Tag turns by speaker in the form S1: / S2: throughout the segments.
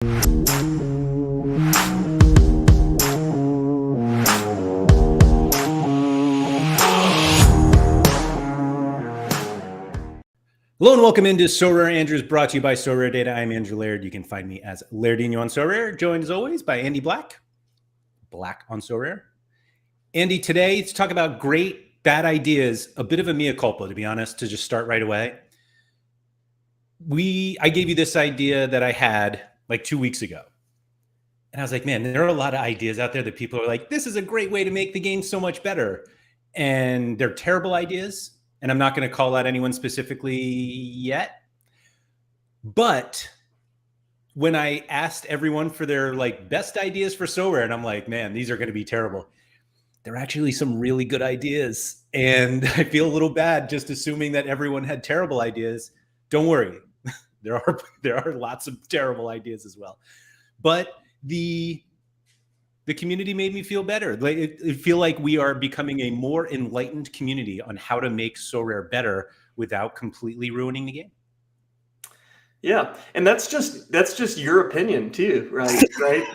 S1: Hello and welcome into SorareAndrews, brought to you by Sorare Data. I'm Andrew Laird. You can find me as Lairdinho on Sorare, joined as always by Andy Black, Black on Sorare. Andy, today to talk about great bad ideas, a bit of a mea culpa, to be honest, to just start right away. I gave you this idea that I had like 2 weeks ago. And I was like, man, there are a lot of ideas out there that people are like, this is a great way to make the game so much better. And they're terrible ideas. And I'm not going to call out anyone specifically yet. But when I asked everyone for their like best ideas for Sorare, and I'm like, man, these are going to be terrible. There are actually some really good ideas. And I feel a little bad just assuming that everyone had terrible ideas. Don't worry. There are lots of terrible ideas as well. But the community made me feel better. Like it feel like we are becoming a more enlightened community on how to make Sorare better without completely ruining the game.
S2: Yeah, and that's just your opinion too, right? Right.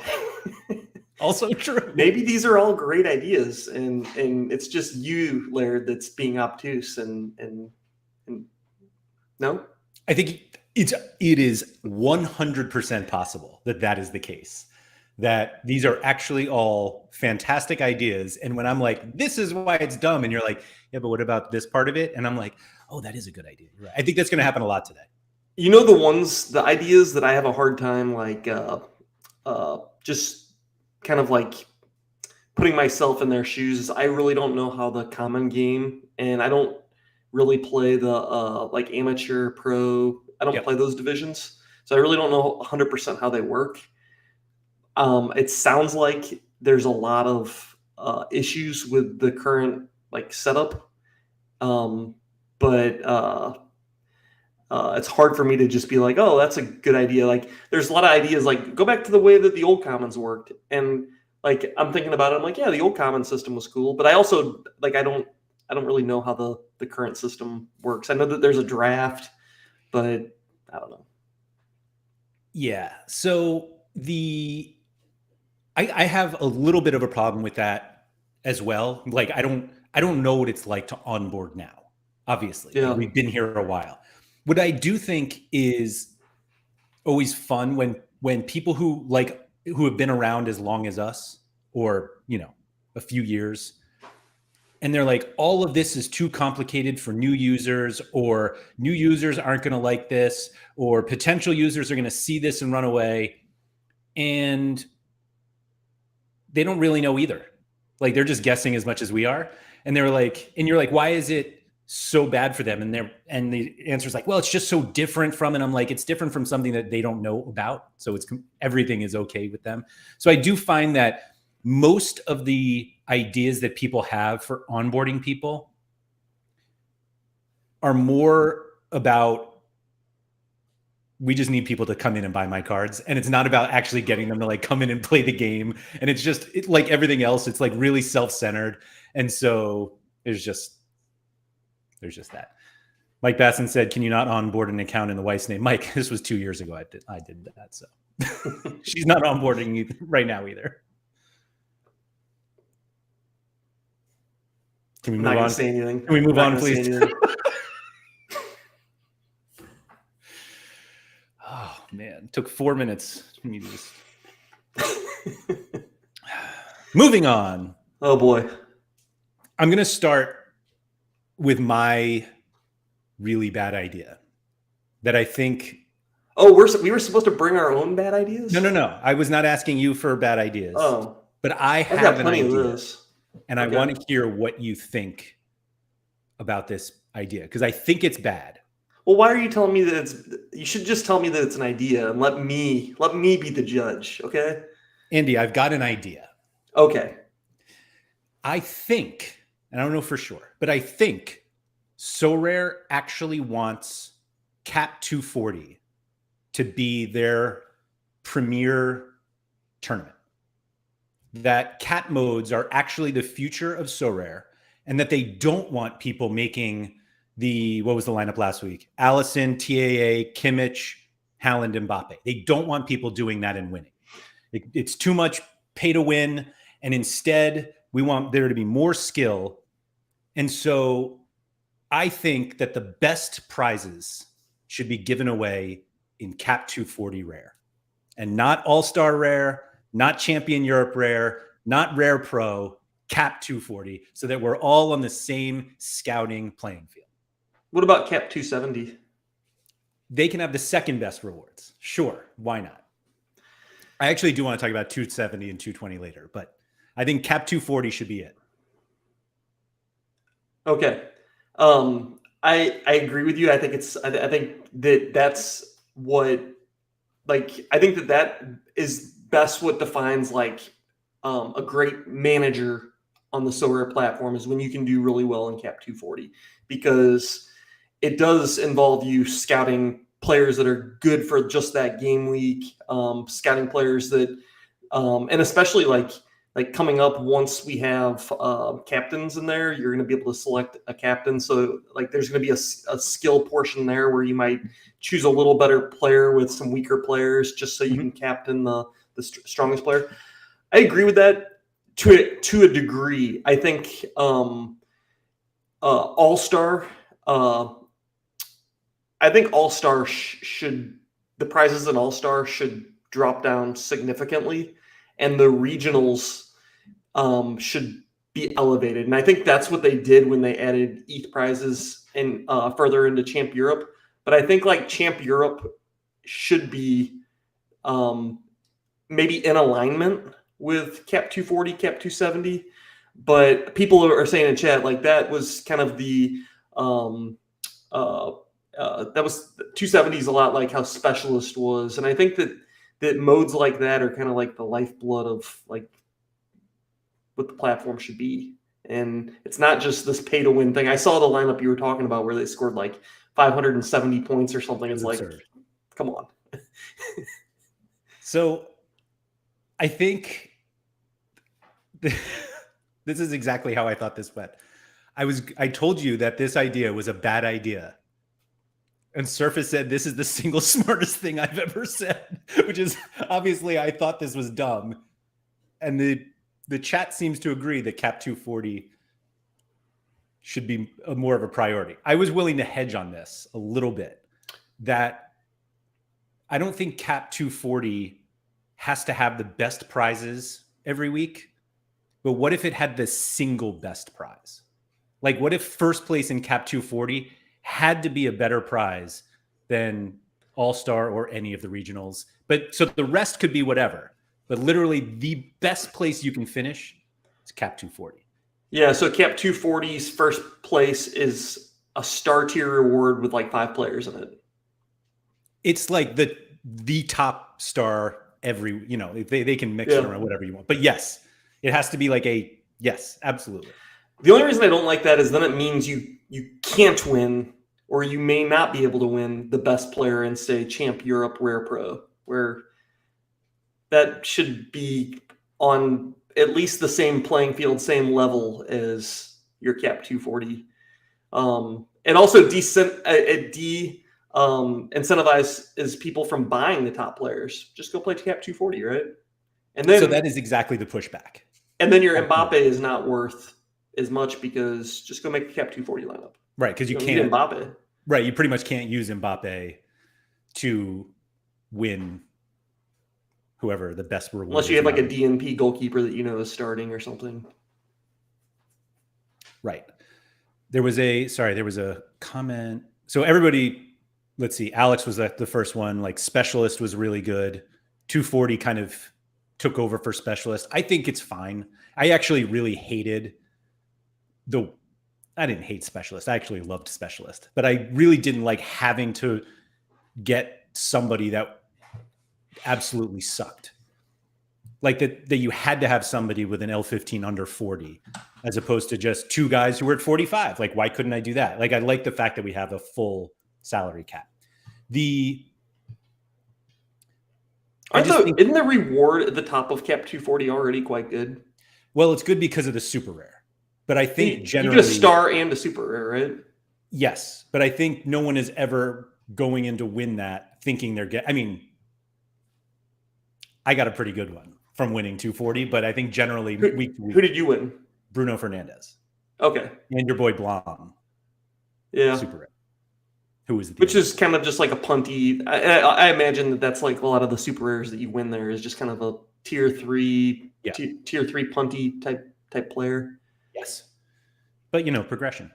S1: Also true.
S2: Maybe these are all great ideas, and it's just you, Laird, that's being obtuse and no.
S1: I think it is 100% possible that is the case. That these are actually all fantastic ideas. And when I'm like, this is why it's dumb. And you're like, yeah, but what about this part of it? And I'm like, oh, that is a good idea. Right. I think that's going to happen a lot today.
S2: You know, the ideas that I have a hard time, like just kind of like putting myself in their shoes is I really don't know how the common game, and I don't really play the like amateur, pro. I don't play those divisions. So I really don't know 100% how they work. It sounds like there's a lot of issues with the current like setup, but it's hard for me to just be like, oh, that's a good idea. Like, there's a lot of ideas like go back to the way that the old commons worked, and like I'm thinking about it, I'm like, yeah, the old common system was cool, but I also like I don't really know how the current system works. I know that there's a draft, but I don't know.
S1: Yeah, so I have a little bit of a problem with that as well. Like I don't know what it's like to onboard now. Obviously,
S2: Yeah.
S1: We've been here a while. What I do think is always fun when people who have been around as long as us, or a few years, and they're like, all of this is too complicated for new users, or new users aren't going to like this, or potential users are going to see this and run away, and they don't really know either. Like they're just guessing as much as we are. And they're like, and you're like, why is it so bad for them? And the answer is like, well, it's just so different from, and I'm like, it's different from something that they don't know about. So everything is okay with them. So I do find that most of the ideas that people have for onboarding people are more about, we just need people to come in and buy my cards. And it's not about actually getting them to like come in and play the game. And it's just like everything else. It's like really self-centered. And so there's just that. Mike Basson said, can you not onboard an account in the wife's name? Mike, this was 2 years ago. I did that. So she's not onboarding right now either. Can we move on?
S2: Say anything.
S1: Can we move on, please? Oh man, it took 4 minutes for me to just. Moving on.
S2: Oh boy.
S1: I'm going to start with my really bad idea that I think.
S2: Oh, we were supposed to bring our own bad ideas?
S1: No. I was not asking you for bad ideas.
S2: Oh.
S1: But I have an idea.
S2: Of this.
S1: And I want to hear what you think about this idea, because I think it's bad.
S2: Well, why are you telling me that you should just tell me that it's an idea and let me be the judge, okay?
S1: Andy, I've got an idea.
S2: Okay.
S1: I think, and I don't know for sure, but I think Sorare actually wants Cat 240 to be their premier tournament. That cat modes are actually the future of Sorare, and that they don't want people making what was the lineup last week? Allison, TAA, Kimmich, Haaland, Mbappe. They don't want people doing that and winning. It's too much pay to win. And instead, we want there to be more skill. And so I think that the best prizes should be given away in Cap 240 Rare. And not All-Star Rare, not Champion Europe Rare, not Rare Pro, Cap 240, so that we're all on the same scouting playing field.
S2: What about Cap 270?
S1: They can have the second best rewards. Sure, why not? I actually do want to talk about 270 and 220 later, but I think Cap 240 should be it.
S2: Okay. I agree with you. I think I think that's what, like, I think that is best what defines like a great manager on the Sorare platform is when you can do really well in Cap 240, because it does involve you scouting players that are good for just that game week, scouting players that, and especially like coming up once we have captains in there, you're going to be able to select a captain. So like there's going to be a skill portion there where you might choose a little better player with some weaker players just so you can captain the strongest player. I agree with that to a degree. I think All-Star, I think All-Star should, the prizes in All-Star should drop down significantly, and the regionals should be elevated. And I think that's what they did when they added ETH prizes and further into Champ Europe. But I think like Champ Europe should be maybe in alignment with Cap 240, Cap 270. But people are saying in chat, like that was kind of the that was 270 is a lot like how Specialist was. And I think that modes like that are kind of like the lifeblood of like what the platform should be. And it's not just this pay to win thing. I saw the lineup you were talking about where they scored like 570 points or something. It's like,
S1: absurd. Come
S2: on.
S1: So I think this is exactly how I thought this went. I told you that this idea was a bad idea. And Surface said, this is the single smartest thing I've ever said, which is obviously I thought this was dumb. And the chat seems to agree that Cap 240 should be more of a priority. I was willing to hedge on this a little bit, that I don't think Cap 240 has to have the best prizes every week. But what if it had the single best prize? Like, what if first place in Cap 240 had to be a better prize than All-Star or any of the regionals? But so the rest could be whatever. But literally the best place you can finish is Cap 240.
S2: Yeah, so Cap 240's first place is a star tier reward with like 5 players in it.
S1: It's like the top star every, they can mix it around whatever you want. But yes, it has to be like yes, absolutely.
S2: The only reason I don't like that is then it means you can't win, or you may not be able to win the best player in, say, Champ Europe Rare Pro, where that should be on at least the same playing field, same level as your Cap 240. And also incentivizes people from buying the top players. Just go play Cap 240, right? And then,
S1: so that is exactly the pushback.
S2: And then your Mbappe is not worth as much because just go make the Cap 240 lineup.
S1: Right, because you
S2: don't
S1: can't
S2: need Mbappe.
S1: Right, you pretty much can't use Mbappe to win whoever the best reward.
S2: Unless you have like a DNP goalkeeper that is starting or something.
S1: Right. There was a comment. So everybody, let's see, Alex was the first one. Like Specialist was really good. 240 kind of took over for Specialist. I think it's fine. I actually really hated I didn't hate Specialist. I actually loved Specialist, but I really didn't like having to get somebody that absolutely sucked. Like that you had to have somebody with an L15 under 40 as opposed to just 2 guys who were at 45. Like, why couldn't I do that? Like, I like the fact that we have a full salary cap. Isn't
S2: the reward at the top of Cap 240 already quite good?
S1: Well, it's good because of the super rare. But I think generally...
S2: You get a star and a super rare, right?
S1: Yes. But I think no one is ever going in to win that thinking I mean, I got a pretty good one from winning 240, but I think generally week to week.
S2: Who did you win?
S1: Bruno Fernandez.
S2: Okay.
S1: And your boy Blom.
S2: Yeah.
S1: Super rare. Who was
S2: Which is kind of just like a punty. I imagine that's like a lot of the super rares that you win there is just kind of a tier 3 punty type player.
S1: Yes. But progression.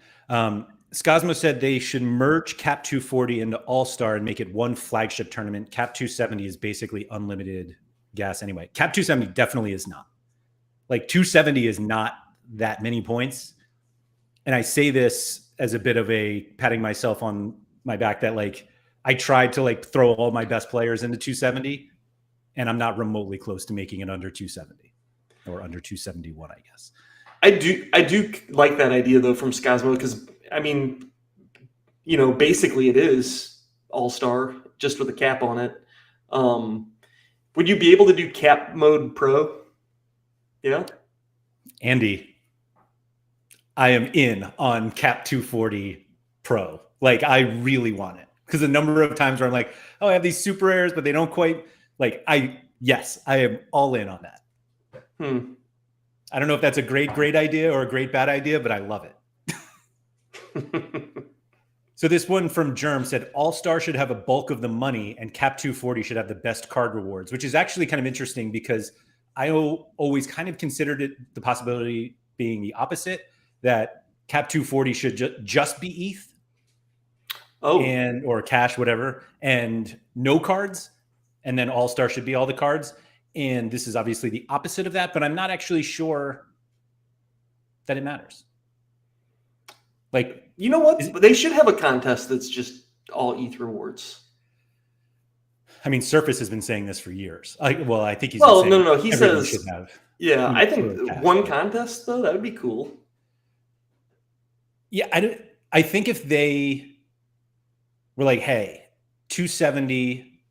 S1: Scosmo said they should merge Cap 240 into All-Star and make it one flagship tournament. Cap 270 is basically unlimited gas anyway. Cap 270 definitely is not. Like 270 is not that many points. And I say this as a bit of a patting myself on my back that like I tried to like throw all my best players into 270 and I'm not remotely close to making it under 270 or under 271, I guess.
S2: I do like that idea though from Scosmo because I mean, basically it is All-Star just with a cap on it. Would you be able to do cap mode pro? Yeah.
S1: Andy, I am in on Cap 240 Pro. Like, I really want it. Because the number of times where I'm like, oh, I have these super rares, but they don't quite like I am all in on that. I don't know if that's a great idea or a great bad idea, but I love it. So this one from Germ said All-Star should have a bulk of the money and Cap 240 should have the best card rewards, which is actually kind of interesting because I always kind of considered it the possibility being the opposite, that Cap 240 should just be ETH or cash, whatever, and no cards, and then All-Star should be all the cards. And this is obviously the opposite of that, but I'm not actually sure that it matters. Like,
S2: you know what? They should have a contest that's just all ETH rewards.
S1: I mean, Surface has been saying this for years. I think he's
S2: no. He says
S1: should have.
S2: Yeah, I think one contest though, that would be cool.
S1: Yeah, I think if they were like, hey, 270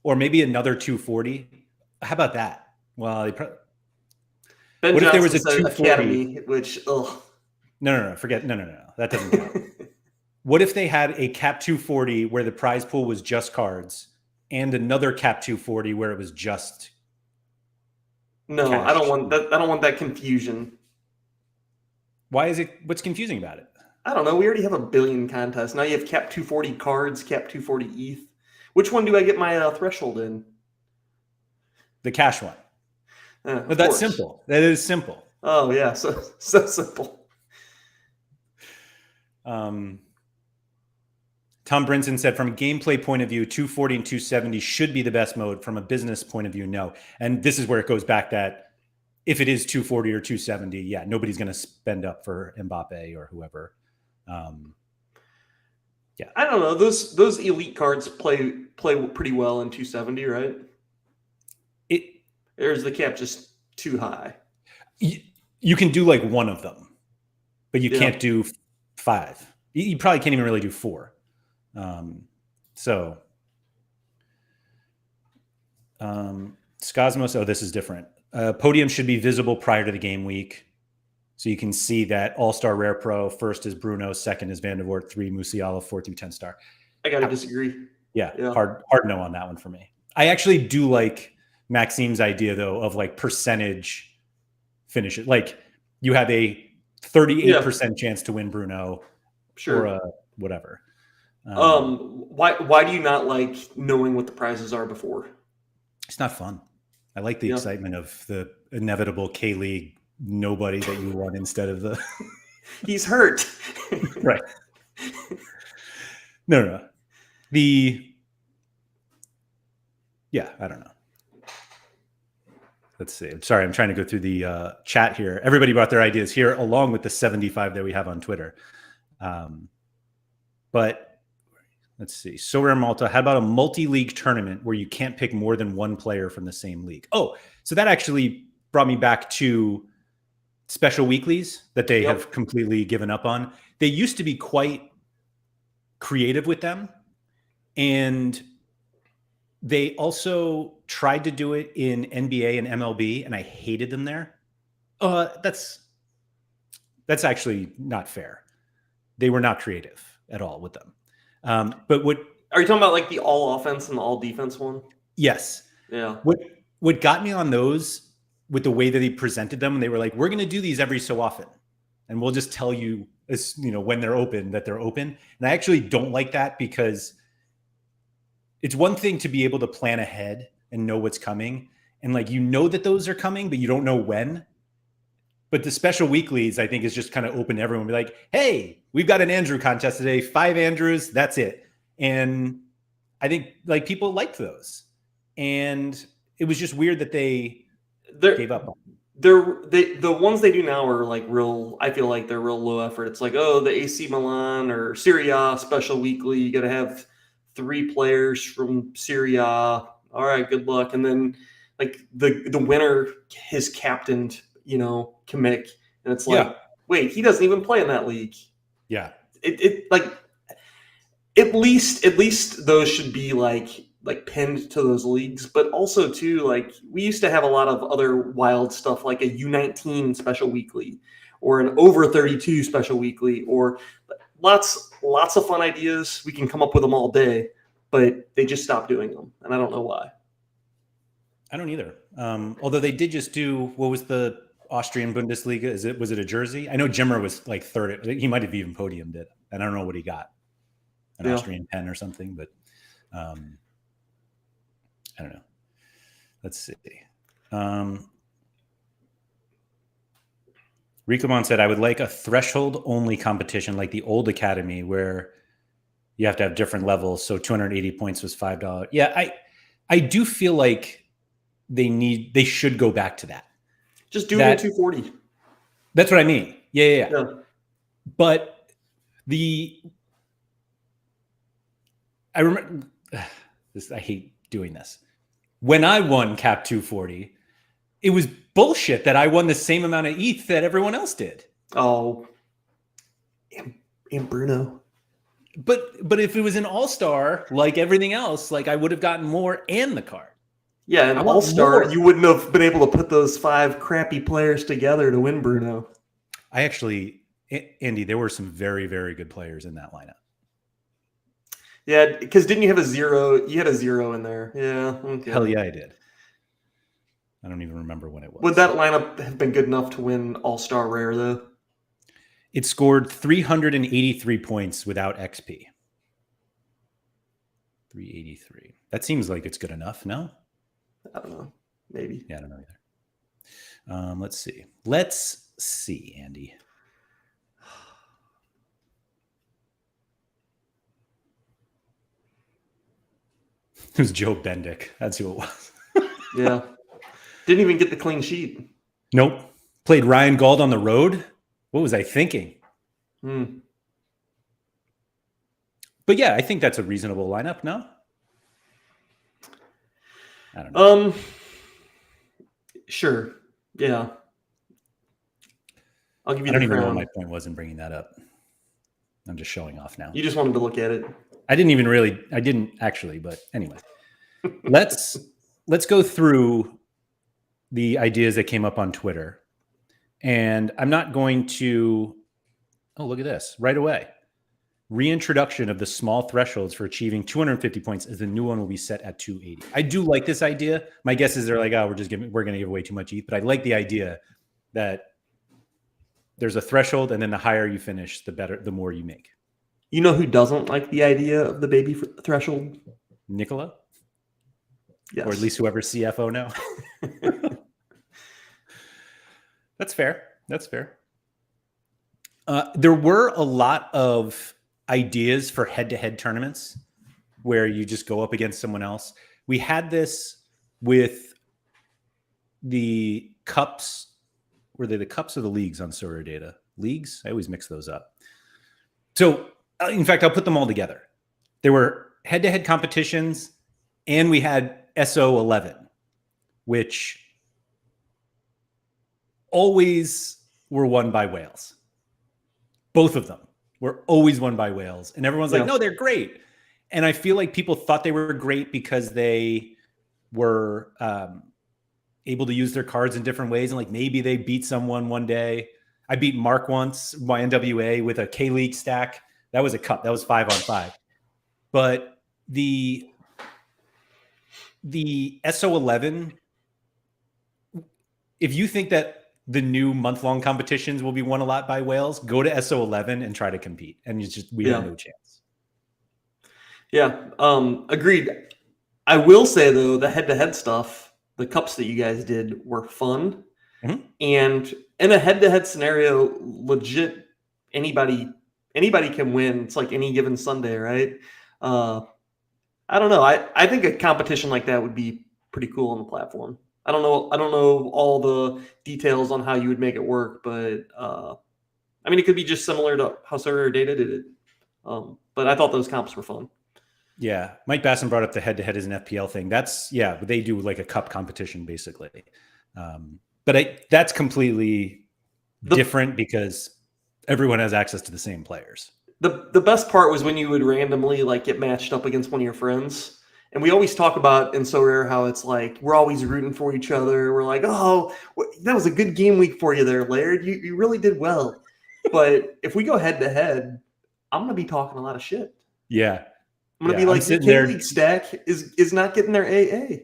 S1: or maybe another 240, how about that? Well,
S2: Ben Johnson, if there was a 240 Academy, which
S1: No, forget. No. That doesn't count. What if they had a Cap 240 where the prize pool was just cards and another Cap 240 where it was just
S2: cash? I don't want that. I don't want that confusion.
S1: Why is it? What's confusing about it?
S2: I don't know. We already have a billion contests. Now you have Cap 240 cards, Cap 240 ETH. Which one do I get my threshold in?
S1: The cash one. But that's simple. That is simple.
S2: Oh yeah, so simple.
S1: Tom Brinson said, from a gameplay point of view, 240 and 270 should be the best mode. From a business point of view, no. And this is where it goes back that if it is 240 or 270, yeah, nobody's going to spend up for Mbappe or whoever. Yeah,
S2: I don't know. Those elite cards play pretty well in 270, right? Or is the cap just too high?
S1: You can do like one of them, but you can't do 5. You probably can't even really do 4. Scosmos, this is different. Podium should be visible prior to the game week. So you can see that All-Star Rare Pro, first is Bruno, second is Van der Voort, 3 Musiala, 4 through 10 star.
S2: I got to disagree.
S1: Yeah, hard no on that one for me. I actually do like Maxime's idea though of like percentage finishes. Like you have a 38% chance to win Bruno, or whatever.
S2: Why do you not like knowing what the prizes are before?
S1: It's not fun. I like the excitement of the inevitable K-League nobody that you want instead of the
S2: he's hurt.
S1: Right. No. I don't know. Let's see. I'm sorry. I'm trying to go through the chat here. Everybody brought their ideas here along with the 75 that we have on Twitter. But let's see. Sorare Malta, how about a multi-league tournament where you can't pick more than one player from the same league? Oh, so that actually brought me back to special weeklies that they have completely given up on. They used to be quite creative with them. And they also tried to do it in NBA and MLB, and I hated them there. That's actually not fair. They were not creative at all with them. But what
S2: Are you talking about like the all offense and the all defense one?
S1: Yes.
S2: Yeah.
S1: What got me on those with the way that he presented them, and they were like, we're going to do these every so often, and we'll just tell you, when they're open, that they're open. And I actually don't like that, because it's one thing to be able to plan ahead and know what's coming, and like that those are coming, but you don't know when. But the special weeklies, I think, is just kind of open to everyone. Be like, hey, we've got an Andrew contest today, 5 Andrews, that's it. And I think like people liked those, and it was just weird that they gave up on.
S2: The ones they do now are like real. I feel like they're real low effort. It's like, oh, the AC Milan or Serie A special weekly. You got to have 3 players from Serie A. All right, good luck. And then like the winner is captained, Kimmich, and it's like, wait, he doesn't even play in that league.
S1: Yeah,
S2: it like at least those should be like pinned to those leagues, but also too, like we used to have a lot of other wild stuff like a U19 special weekly or an over 32 special weekly, or lots of fun ideas. We can come up with them all day, but they just stopped doing them, and I don't know why.
S1: I don't either. Although they did just do, what was the Austrian Bundesliga? Was it a jersey? I know Jimmer was like third. He might have even podiumed it, and I don't know what he got, an Austrian pen or something, but I don't know. Let's see. Ricomon said, I would like a threshold only competition like the old academy where you have to have different levels. So 280 points was $5. Yeah, I do feel like they should go back to that.
S2: Just do it in 240.
S1: That's what I mean. Yeah. But I remember this. I hate doing this. When I won Cap 240, it was bullshit that I won the same amount of ETH that everyone else did.
S2: Oh, and Bruno.
S1: But if it was an all-star, like everything else, like I would have gotten more and the card.
S2: Yeah, an all-star, you wouldn't have been able to put those 5 crappy players together to win Bruno.
S1: I actually, Andy, there were some very, very good players in that lineup.
S2: Yeah, because didn't you have a 0? You had a 0 in there. Yeah. Okay.
S1: Hell yeah, I did. I don't even remember when it was.
S2: Would that lineup have been good enough to win All-Star Rare, though?
S1: It scored 383 points without XP. 383. That seems like it's good enough, no?
S2: I don't know. Maybe.
S1: Yeah, I don't know either. Let's see, Andy. It was Joe Bendick. That's who it was.
S2: Yeah. Didn't even get the clean sheet.
S1: Nope. Played Ryan Gauld on the road. What was I thinking? But yeah, I think that's a reasonable lineup, no? I don't know.
S2: Sure. Yeah. I'll give you
S1: I don't
S2: the
S1: even know
S2: crown.
S1: what my point was in bringing that up. I'm just showing off now.
S2: You just wanted to look at it.
S1: I didn't actually, but anyway. Let's go through the ideas that came up on Twitter. And I'm not going to, look at this, right away. Reintroduction of the small thresholds for achieving 250 points as the new one will be set at 280. I do like this idea. My guess is they're like, we're going to give away too much ETH. But I like the idea that there's a threshold, and then the higher you finish, the better, the more you make.
S2: You know who doesn't like the idea of the baby threshold?
S1: Nicola?
S2: Yes.
S1: Or at least whoever's CFO now. That's fair. There were a lot of ideas for head-to-head tournaments where you just go up against someone else. We had this with the cups. Were they the cups or the leagues on Sorare data? Leagues? I always mix those up. So, in fact, I'll put them all together. There were head-to-head competitions, and we had SO11, which always were won by whales. Both of them were always won by whales. And everyone's like, no, they're great. And I feel like people thought they were great because they were able to use their cards in different ways. And like maybe they beat someone one day. I beat Mark once, my NWA, with a K-League stack. That was a cup. That was 5-on-5. But the SO11, if you think that the new month-long competitions will be won a lot by whales, go to SO11 and try to compete. And we have no chance.
S2: Yeah. Agreed. I will say though, the head-to-head stuff, the cups that you guys did were fun. Mm-hmm. And in a head-to-head scenario, legit anybody can win. It's like any given Sunday, right? I don't know. I think a competition like that would be pretty cool on the platform. I don't know all the details on how you would make it work, but I mean, it could be just similar to how Sorare Data did it. But I thought those comps were fun.
S1: Yeah, Mike Basson brought up the head-to-head as an FPL thing. They do like a cup competition basically, but that's completely different because everyone has access to the same players.
S2: The best part was when you would randomly like get matched up against one of your friends. And we always talk about in Sorare how it's like we're always rooting for each other. We're like, oh, that was a good game week for you there, Laird. You really did well. But if we go head to head, I'm gonna be talking a lot of shit.
S1: Yeah.
S2: I'm gonna be like, your King League stack is not getting their AA.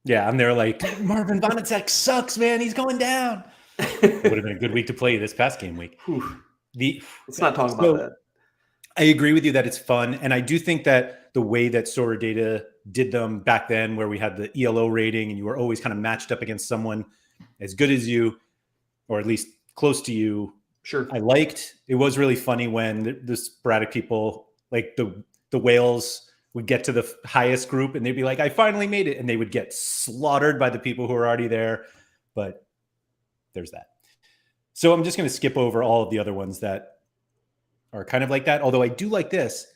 S1: Yeah, I'm there like Marvin Bonacek sucks, man. He's going down. It would have been a good week to play this past game week.
S2: Let's not talk about that.
S1: I agree with you that it's fun, and I do think that the way that Sorare Data did them back then, where we had the ELO rating and you were always kind of matched up against someone as good as you, or at least close to you.
S2: Sure,
S1: I liked. It was really funny when the sporadic people. Like the whales would get to the highest group and they'd be like, I finally made it. And they would get slaughtered by the people who are already there. But there's that. So I'm just going to skip over all of the other ones that are kind of like that. Although I do like this.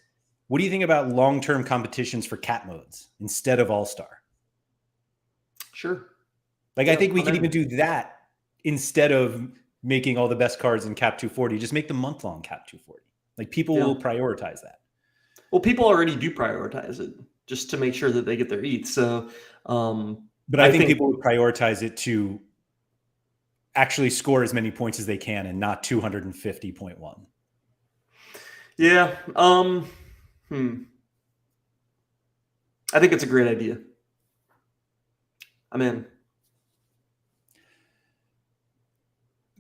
S1: What do you think about long-term competitions for cat modes instead of All-Star?
S2: Sure.
S1: Like, I think we could even do that instead of making all the best cards in Cap 240. Just make the month-long Cap 240. Like, people will prioritize that.
S2: Well, people already do prioritize it just to make sure that they get their ETH. So,
S1: but I think people would prioritize it to actually score as many points as they can and not 250.1.
S2: Yeah. I think it's a great idea. I'm in.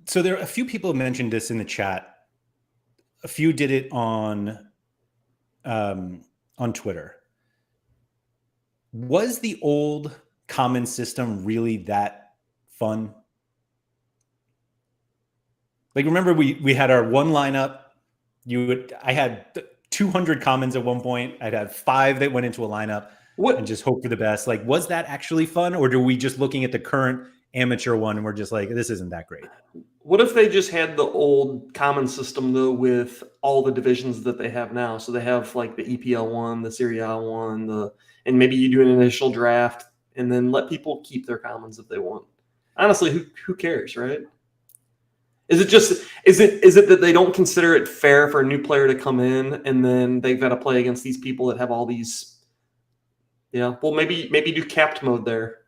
S1: So there are a few people mentioned this in the chat. A few did it on Twitter. Was the old common system really that fun? Like, remember we had our one lineup. I had 200 commons at one point. I'd have 5 that went into a lineup and just hope for the best. Like, was that actually fun, or do we just looking at the current amateur one and we're just like, this isn't that great?
S2: What if they just had the old common system though with all the divisions that they have now? So they have like the EPL one, the Serie A one, and maybe you do an initial draft and then let people keep their commons if they want. Honestly, who cares, right? Is it that they don't consider it fair for a new player to come in and then they've got to play against these people that have all these? Yeah, well, maybe do capped mode there.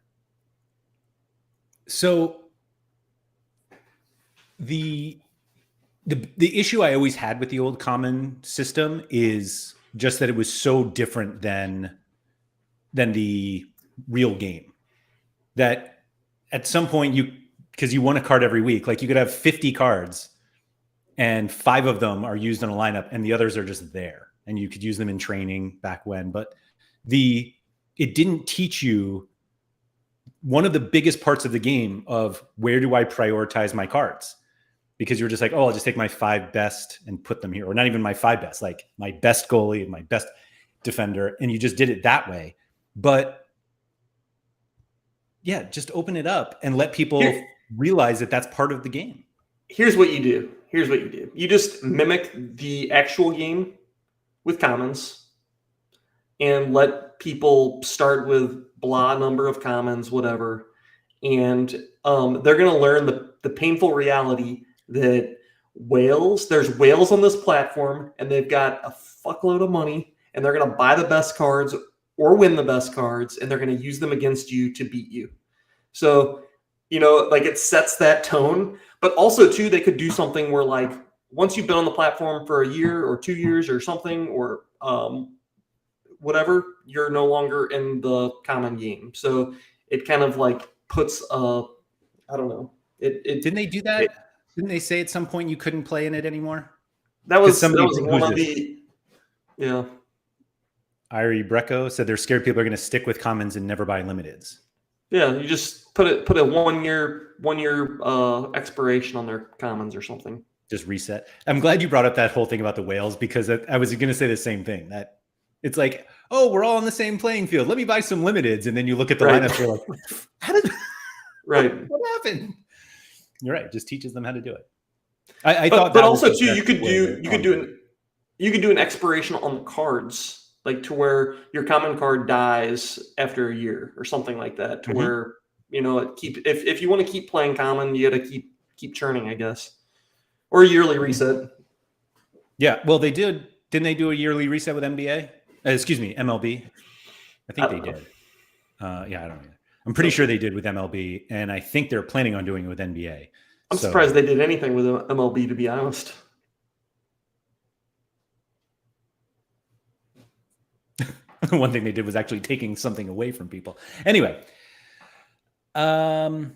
S1: So the issue I always had with the old common system is just that it was so different than the real game. That at some point because you won a card every week, like you could have 50 cards and 5 of them are used in a lineup and the others are just there and you could use them in training back when. But it didn't teach you one of the biggest parts of the game of where do I prioritize my cards? Because you're just like, oh, I'll just take my 5 best and put them here. Or not even my 5 best, like my best goalie and my best defender. And you just did it that way. But yeah, just open it up and let people realize that that's part of the game.
S2: Here's what you do. You just mimic the actual game with commons and let people start with blah number of commons, whatever. And they're going to learn the painful reality that there's whales on this platform and they've got a fuckload of money and they're going to buy the best cards or win the best cards and they're going to use them against you to beat you. So, like it sets that tone, but also too, they could do something where like, once you've been on the platform for a year or 2 years or something, or whatever, you're no longer in the common game. So it kind of like puts I don't know.
S1: Didn't they do that? Didn't they say at some point you couldn't play in it anymore?
S2: That was one of the, yeah.
S1: Irie Brecco said they're scared people are going to stick with commons and never buy limiteds.
S2: Yeah, you just put a 1 year expiration on their commons or something.
S1: Just reset. I'm glad you brought up that whole thing about the whales, because I was going to say the same thing, that it's like, oh, we're all on the same playing field. Let me buy some limiteds. And then you look at the lineup, you're like, how did
S2: right.
S1: what happened? You're right. It just teaches them how to do it. I thought,
S2: but also too, you could do an expiration on the cards, like to where your common card dies after a year or something like that, to where, you know, if you want to keep playing common, you got to keep churning, I guess, or a yearly reset.
S1: Yeah, well, they did. Didn't they do a yearly reset with NBA? Excuse me, MLB. I think they did. Yeah, I don't know. I'm pretty sure they did with MLB, and I think they're planning on doing it with NBA.
S2: I'm surprised they did anything with MLB, to be honest.
S1: One thing they did was actually taking something away from people. Anyway, let's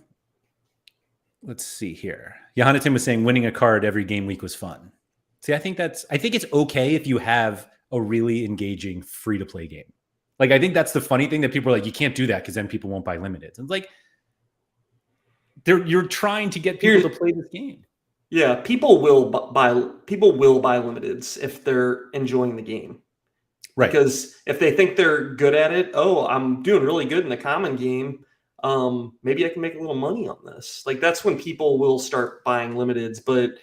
S1: see here. Johanneton was saying winning a card every game week was fun. See, I think it's okay if you have a really engaging free-to-play game. Like, I think that's the funny thing, that people are like, you can't do that because then people won't buy limiteds. And it's like, you're trying to get people to play this game.
S2: Yeah, people will buy limiteds if they're enjoying the game. Right. Because if they think they're good at it, oh, I'm doing really good in the common game, maybe I can make a little money on this. Like, that's when people will start buying limiteds. But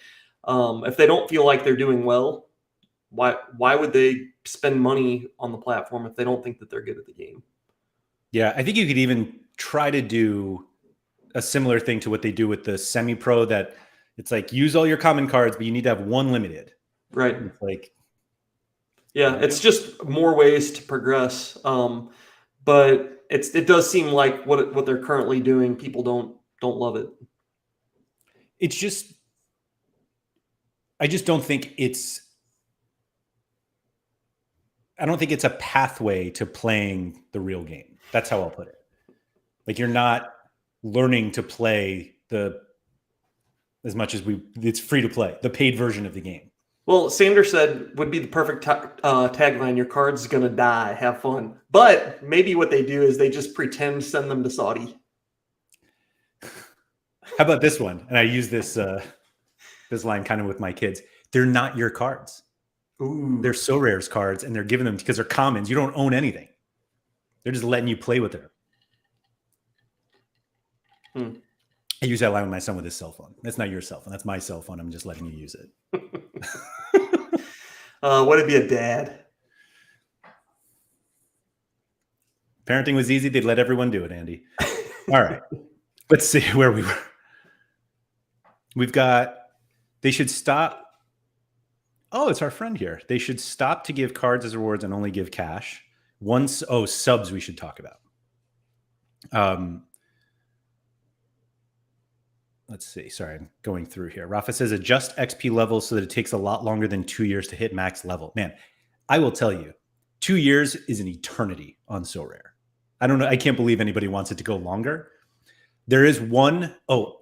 S2: if they don't feel like they're doing well, why would they spend money on the platform if they don't think that they're good at the game?
S1: Yeah, I think you could even try to do a similar thing to what they do with the semi-pro, that it's like, use all your common cards, but you need to have one limited.
S2: Right.
S1: It's like,
S2: yeah, it's just more ways to progress. But it does seem like what they're currently doing, people don't love it.
S1: It's just, I don't think it's a pathway to playing the real game. That's how I'll put it. Like, you're not learning to play as much as it's free to play, the paid version of the game.
S2: Well, Sanders said would be the perfect tagline. Your card's going to die. Have fun. But maybe what they do is they just pretend to send them to Saudi.
S1: How about this one? And I use this line kind of with my kids. They're not your cards.
S2: Ooh.
S1: They're Sorare's cards, and they're giving them because they're commons. You don't own anything. They're just letting you play with them. I use that line with my son with his cell phone. That's not your cell phone. That's my cell phone. I'm just letting you use it.
S2: Would it be a dad?
S1: Parenting was easy. They'd let everyone do it, Andy. All right. Let's see where we were. We've got, they should stop. Oh, it's our friend here. They should stop to give cards as rewards and only give cash. Subs we should talk about. Let's see. Sorry, I'm going through here. Rafa says adjust XP levels so that it takes a lot longer than 2 years to hit max level. Man, I will tell you, 2 years is an eternity on Sorare. I don't know. I can't believe anybody wants it to go longer. There is one. Oh,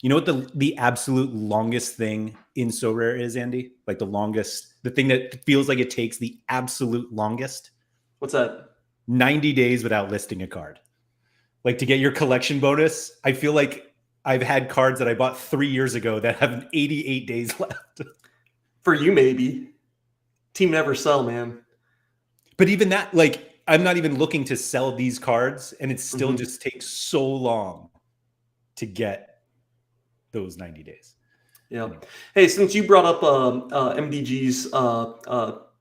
S1: you know what the absolute longest thing in Sorare is, Andy? Like the thing that feels like it takes the absolute longest?
S2: What's that?
S1: 90 days without listing a card. Like, to get your collection bonus, I feel like I've had cards that I bought 3 years ago that have 88 days left.
S2: For you, maybe. Team never sell, man.
S1: But even that, like, I'm not even looking to sell these cards, and it still just takes so long to get those 90 days.
S2: Yeah. Anyway. Hey, since you brought up MDG's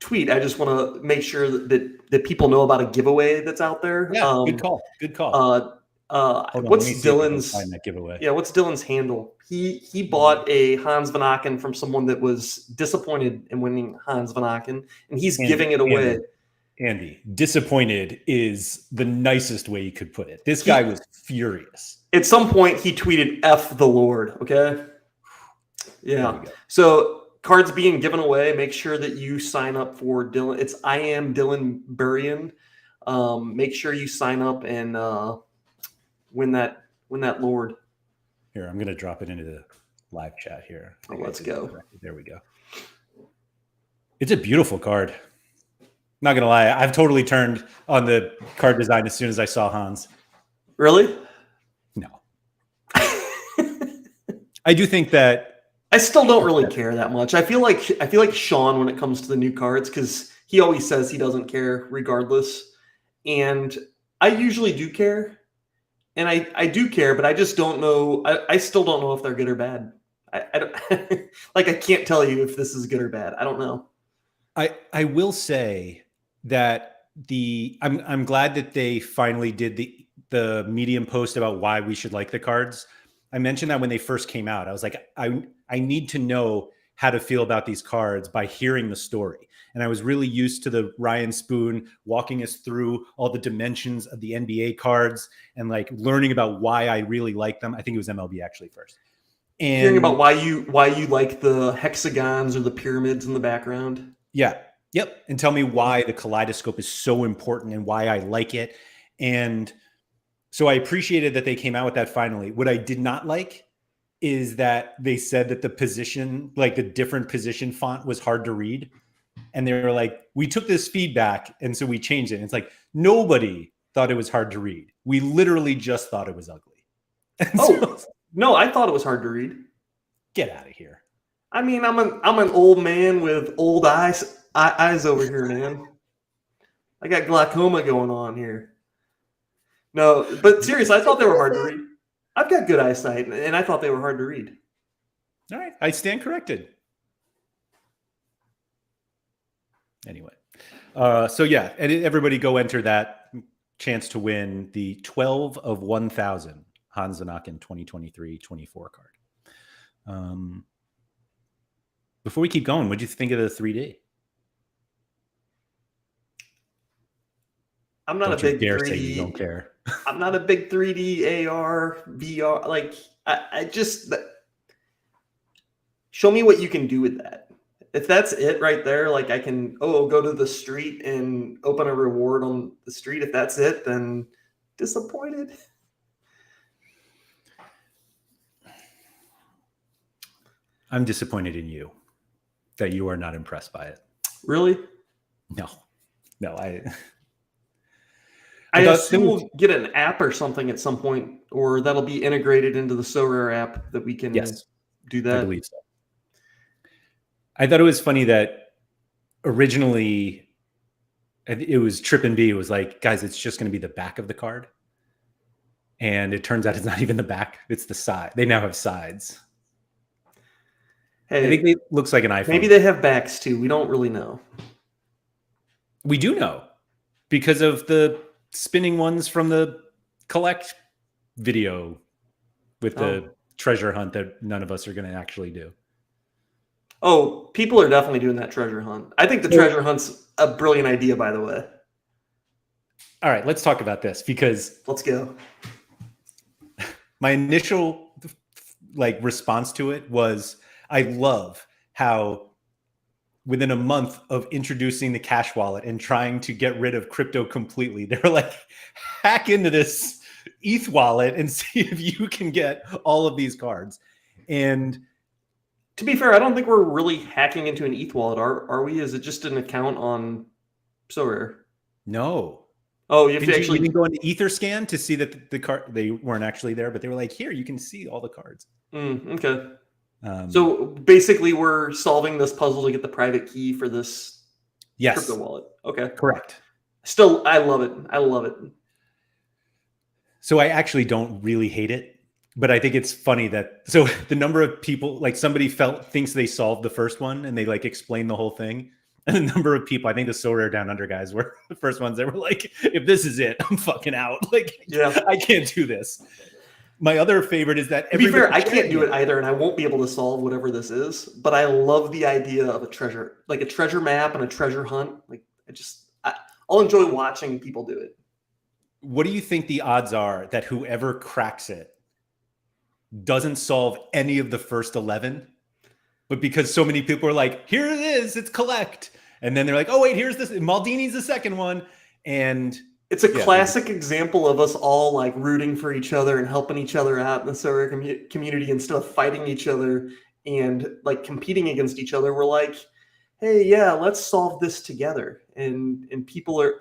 S2: tweet, I just want to make sure that people know about a giveaway that's out there.
S1: Yeah, good call. Good call.
S2: What's Dylan's
S1: giveaway?
S2: Yeah, what's Dylan's handle? He bought a Hans Van Aken from someone that was disappointed in winning Hans Van Aken, and he's giving it away.
S1: Andy, disappointed is the nicest way you could put it. This guy was furious.
S2: At some point, he tweeted "F the Lord." Okay. Yeah. So cards being given away, make sure that you sign up for Dylan. It's I am Dylan Burian. Make sure you sign up and win that Lord.
S1: Here, I'm going to drop it into the live chat here.
S2: Oh, let's go.
S1: There we go. It's a beautiful card. Not going to lie. I've totally turned on the card design as soon as I saw Hans.
S2: Really?
S1: No. I do think that
S2: I still don't really care that much. I feel like Sean when it comes to the new cards, because he always says he doesn't care regardless. And I usually do care. And I do care, but I just don't know. I still don't know if they're good or bad. I don't, like, I can't tell you if this is good or bad. I don't know.
S1: I will say that I'm glad that they finally did the Medium post about why we should like the cards. I mentioned that when they first came out. I was like, I need to know how to feel about these cards by hearing the story. And I was really used to the Ryan Spoon walking us through all the dimensions of the NBA cards and like learning about why I really like them. I think it was MLB actually first. And
S2: hearing about why you like the hexagons or the pyramids in the background.
S1: Yeah. Yep. And tell me why the kaleidoscope is so important and why I like it. And so I appreciated that they came out with that finally. What I did not like is that they said that the position, like the different position font was hard to read. And they were like, we took this feedback and so we changed it. And it's like, nobody thought it was hard to read. We literally just thought it was ugly.
S2: No, I thought it was hard to read.
S1: Get out of here.
S2: I mean, I'm an old man with old eyes over here, man. I got glaucoma going on here. No, but seriously, I thought they were hard to read. I've got good eyesight, and I thought they were hard to read.
S1: All right, I stand corrected. Anyway, so yeah, everybody go enter that chance to win the 12 of 1,000 Hans Zanaken 2023-24 card. Before we keep going, what do you think of the 3D?
S2: I'm not a big 3D.
S1: Say you don't care.
S2: I'm not a big 3D AR VR. Like I just show me what you can do with that. If that's it right there, like I can go to the street and open a reward on the street. If that's it, then disappointed.
S1: I'm disappointed in you that you are not impressed by it.
S2: Really?
S1: No,
S2: I assume we'll get an app or something at some point, or that'll be integrated into the Sorare app that we can do that.
S1: I believe so. I thought it was funny that originally it was Trip and B. It was like, guys, it's just going to be the back of the card. And it turns out it's not even the back. It's the side. They now have sides.
S2: Hey,
S1: I think it looks like an iPhone.
S2: Maybe they have backs too. We don't really know.
S1: We do know because of the spinning ones from the collect video with the treasure hunt that none of us are going to actually do.
S2: Oh, people are definitely doing that treasure hunt. I think the treasure hunt's a brilliant idea, by the way.
S1: All right, let's talk about this because
S2: let's go.
S1: My initial response to it was, I love how within a month of introducing the cash wallet and trying to get rid of crypto completely, they were like, hack into this ETH wallet and see if you can get all of these cards. And
S2: to be fair, I don't think we're really hacking into an ETH wallet, are we? Is it just an account on Sorare?
S1: No.
S2: Oh, you have to actually
S1: go into Etherscan to see that the card, they weren't actually there, but they were like, here, you can see all the cards.
S2: Okay. So basically we're solving this puzzle to get the private key for this crypto wallet. Okay.
S1: Correct.
S2: Still, I love it. I love it.
S1: So I actually don't really hate it, but I think it's funny that, so the number of people, like somebody thinks they solved the first one and they explain the whole thing. And the number of people, I think the Sorare Down Under guys were the first ones that were like, if this is it, I'm fucking out. I can't do this. My other favorite is that
S2: to be fair, I can't do it either, and I won't be able to solve whatever this is. But I love the idea of a treasure map and a treasure hunt. I'll enjoy watching people do it.
S1: What do you think the odds are that whoever cracks it doesn't solve any of the first 11 but because so many people are like, here it is, it's collect. And then they're like, oh wait, here's this. Maldini's the second one. And
S2: it's a classic example of us all like rooting for each other and helping each other out in the Sorare community instead of fighting each other and like competing against each other. We're like, hey, yeah, let's solve this together. And people are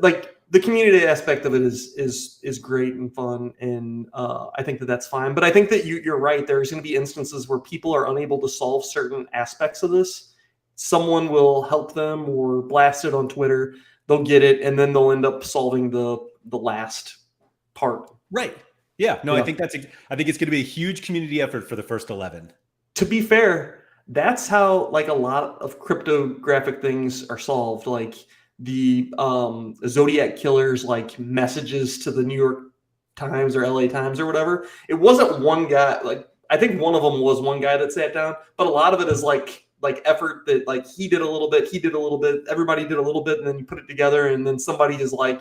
S2: like, the community aspect of it is great and fun, and I think that that's fine. But I think that you're right. There's going to be instances where people are unable to solve certain aspects of this. Someone will help them or blast it on Twitter. They'll get it, and then they'll end up solving the last part.
S1: Right. Yeah. No, yeah. I think it's going to be a huge community effort for the first 11.
S2: To be fair, that's how like a lot of cryptographic things are solved. Like the Zodiac Killer's like messages to the New York Times or LA Times or whatever. It wasn't one guy. Like I think one of them was one guy that sat down, but a lot of it is like effort that like he did a little bit, everybody did a little bit, and then you put it together, and then somebody is like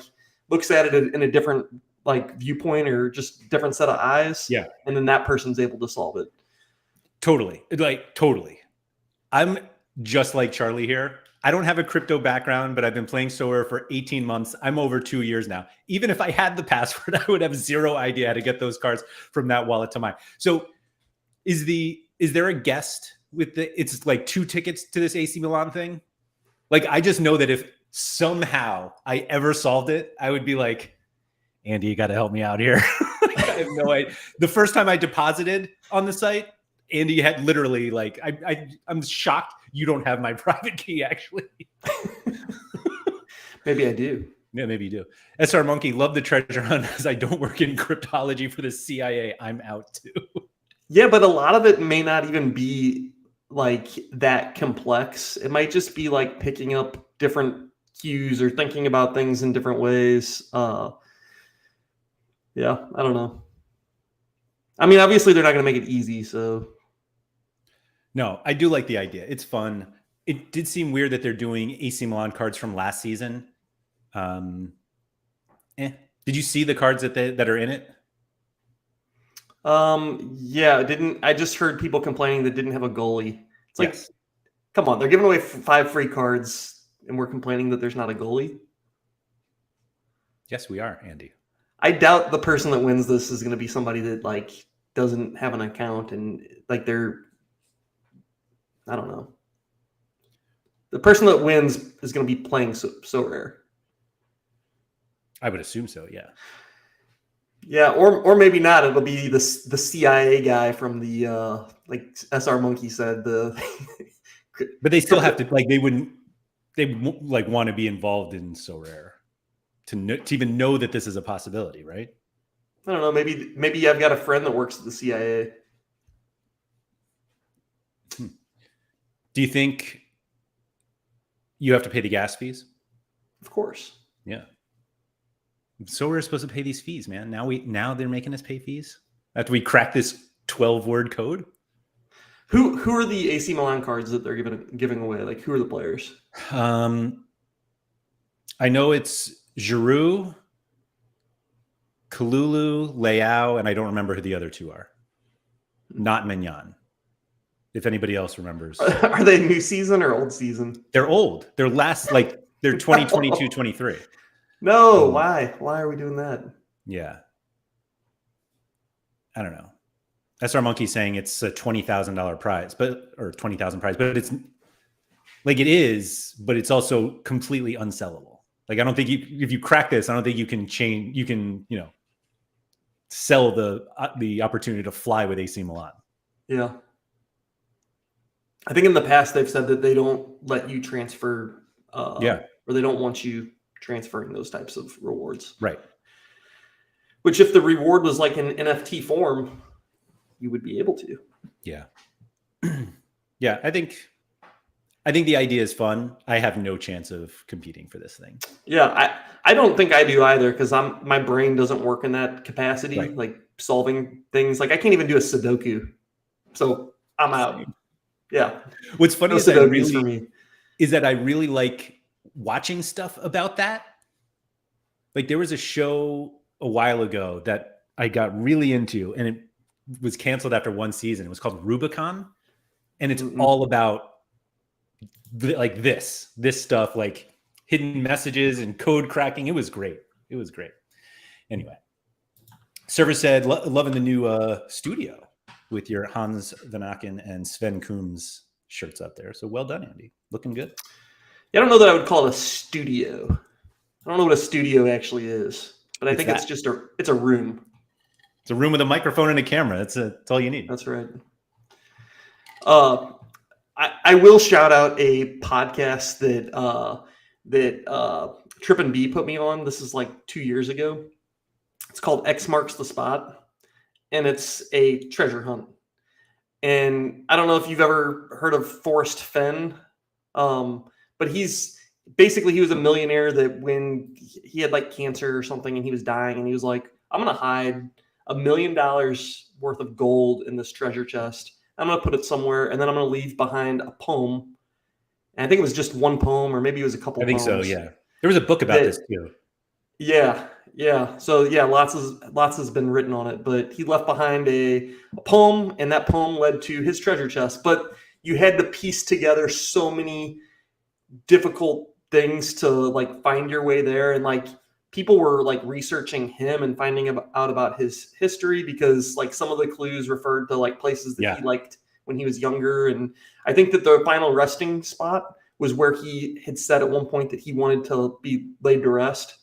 S2: looks at it in a different like viewpoint or just different set of eyes.
S1: Yeah.
S2: And then that person's able to solve it.
S1: Totally. Like totally. I'm just like Charlie here. I don't have a crypto background, but I've been playing Sorare for 18 months. I'm over 2 years now. Even if I had the password, I would have zero idea how to get those cards from that wallet to mine. So is there a guest with it's like 2 tickets to this AC Milan thing? Like, I just know that if somehow I ever solved it, I would be like, Andy, you got to help me out here. I have no idea. The first time I deposited on the site, Andy had literally like, I'm shocked you don't have my private key, actually.
S2: Maybe I do.
S1: Yeah, maybe you do. SR Monkey, love the treasure hunt as I don't work in cryptology for the CIA. I'm out too.
S2: Yeah, but a lot of it may not even be like that complex. It might just be like picking up different cues or thinking about things in different ways. Yeah, I don't know. I mean, obviously they're not going to make it easy, so.
S1: No, I do like the idea. It's fun. It did seem weird that they're doing AC Milan cards from last season. Did you see the cards that are in it?
S2: Yeah, I just heard people complaining that didn't have a goalie. It's like, yes. Come on, they're giving away 5 free cards and we're complaining that there's not a goalie.
S1: Yes, we are, Andy.
S2: I doubt the person that wins this is going to be somebody that like doesn't have an account and like I don't know. The person that wins is going to be playing Sorare.
S1: I would assume so, yeah.
S2: Yeah, or maybe not. It'll be the CIA guy from the like SR Monkey said
S1: but they still have to like they like want to be involved in Sorare to even know that this is a possibility, right?
S2: I don't know. Maybe I've got a friend that works at the CIA.
S1: Do you think you have to pay the gas fees?
S2: Of course.
S1: Yeah. So we're supposed to pay these fees, man. Now they're making us pay fees after we crack this 12-word code.
S2: Who are the AC Milan cards that they're giving away? Like, who are the players?
S1: I know it's Giroud, Kalulu, Leao, and I don't remember who the other 2 are. Not Mignon. If anybody else remembers.
S2: Are they new season or old season?
S1: They're old. They're they're 2022, 23.
S2: No, why? Why are we doing that?
S1: Yeah. I don't know. SR Monkey saying it's a $20,000 prize, or 20,000 prize, but it's like it is, but it's also completely unsellable. Like I don't think if you crack this, I don't think you can change. You can sell the opportunity to fly with AC Milan.
S2: Yeah. I think in the past they've said that they don't let you transfer. Or they don't want you transferring those types of rewards.
S1: Right.
S2: Which if the reward was like in NFT form, you would be able to.
S1: Yeah. Yeah. I think the idea is fun. I have no chance of competing for this thing.
S2: Yeah. I don't think I do either because my brain doesn't work in that capacity, right. Like solving things. Like I can't even do a Sudoku. So I'm out. Yeah.
S1: What's funny is that I really like watching stuff about that. Like there was a show a while ago that I got really into and it was canceled after 1 season. It was called Rubicon. and it's all about like this stuff, like hidden messages and code cracking. It was great. Anyway, Server said, loving the new studio with your Hans Van Aken and Sven Coombs shirts up there. So well done, Andy. Looking good.
S2: Yeah, I don't know that I would call it a studio. I don't know what a studio actually is, but I think it's just it's a room.
S1: It's a room with a microphone and a camera. That's all you need.
S2: That's right. I will shout out a podcast that Trip and B put me on. This is like 2 years ago. It's called X Marks the Spot, and it's a treasure hunt. And I don't know if you've ever heard of Forrest Fenn, but he was a millionaire that when he had like cancer or something and he was dying, and he was like, I'm going to hide $1 million worth of gold in this treasure chest. I'm going to put it somewhere, and then I'm going to leave behind a poem. And I think it was just one poem, or maybe it was a couple poems.
S1: I think so, yeah. There was a book about this too.
S2: Yeah. So yeah, lots has been written on it, but he left behind a poem, and that poem led to his treasure chest. But you had to piece together so many difficult things to like find your way there, and like people were like researching him and finding out about his history, because like some of the clues referred to like places that he liked when he was younger. And I think that the final resting spot was where he had said at one point that he wanted to be laid to rest,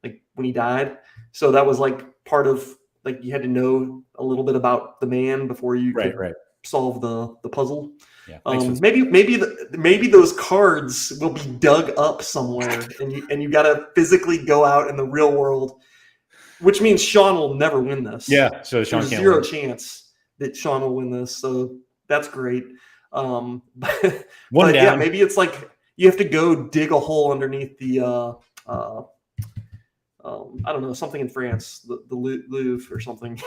S2: like when he died. So that was like part of, like, you had to know a little bit about the man before you could solve the puzzle.
S1: Yeah.
S2: Maybe those cards will be dug up somewhere, and you got to physically go out in the real world, which means Sean will never win this.
S1: Yeah. So Sean
S2: There's
S1: can't
S2: zero
S1: win.
S2: chance that Sean will win this. So that's great.
S1: But
S2: down. Yeah, maybe it's like you have to go dig a hole underneath the I don't know, something in France, the Louvre or something.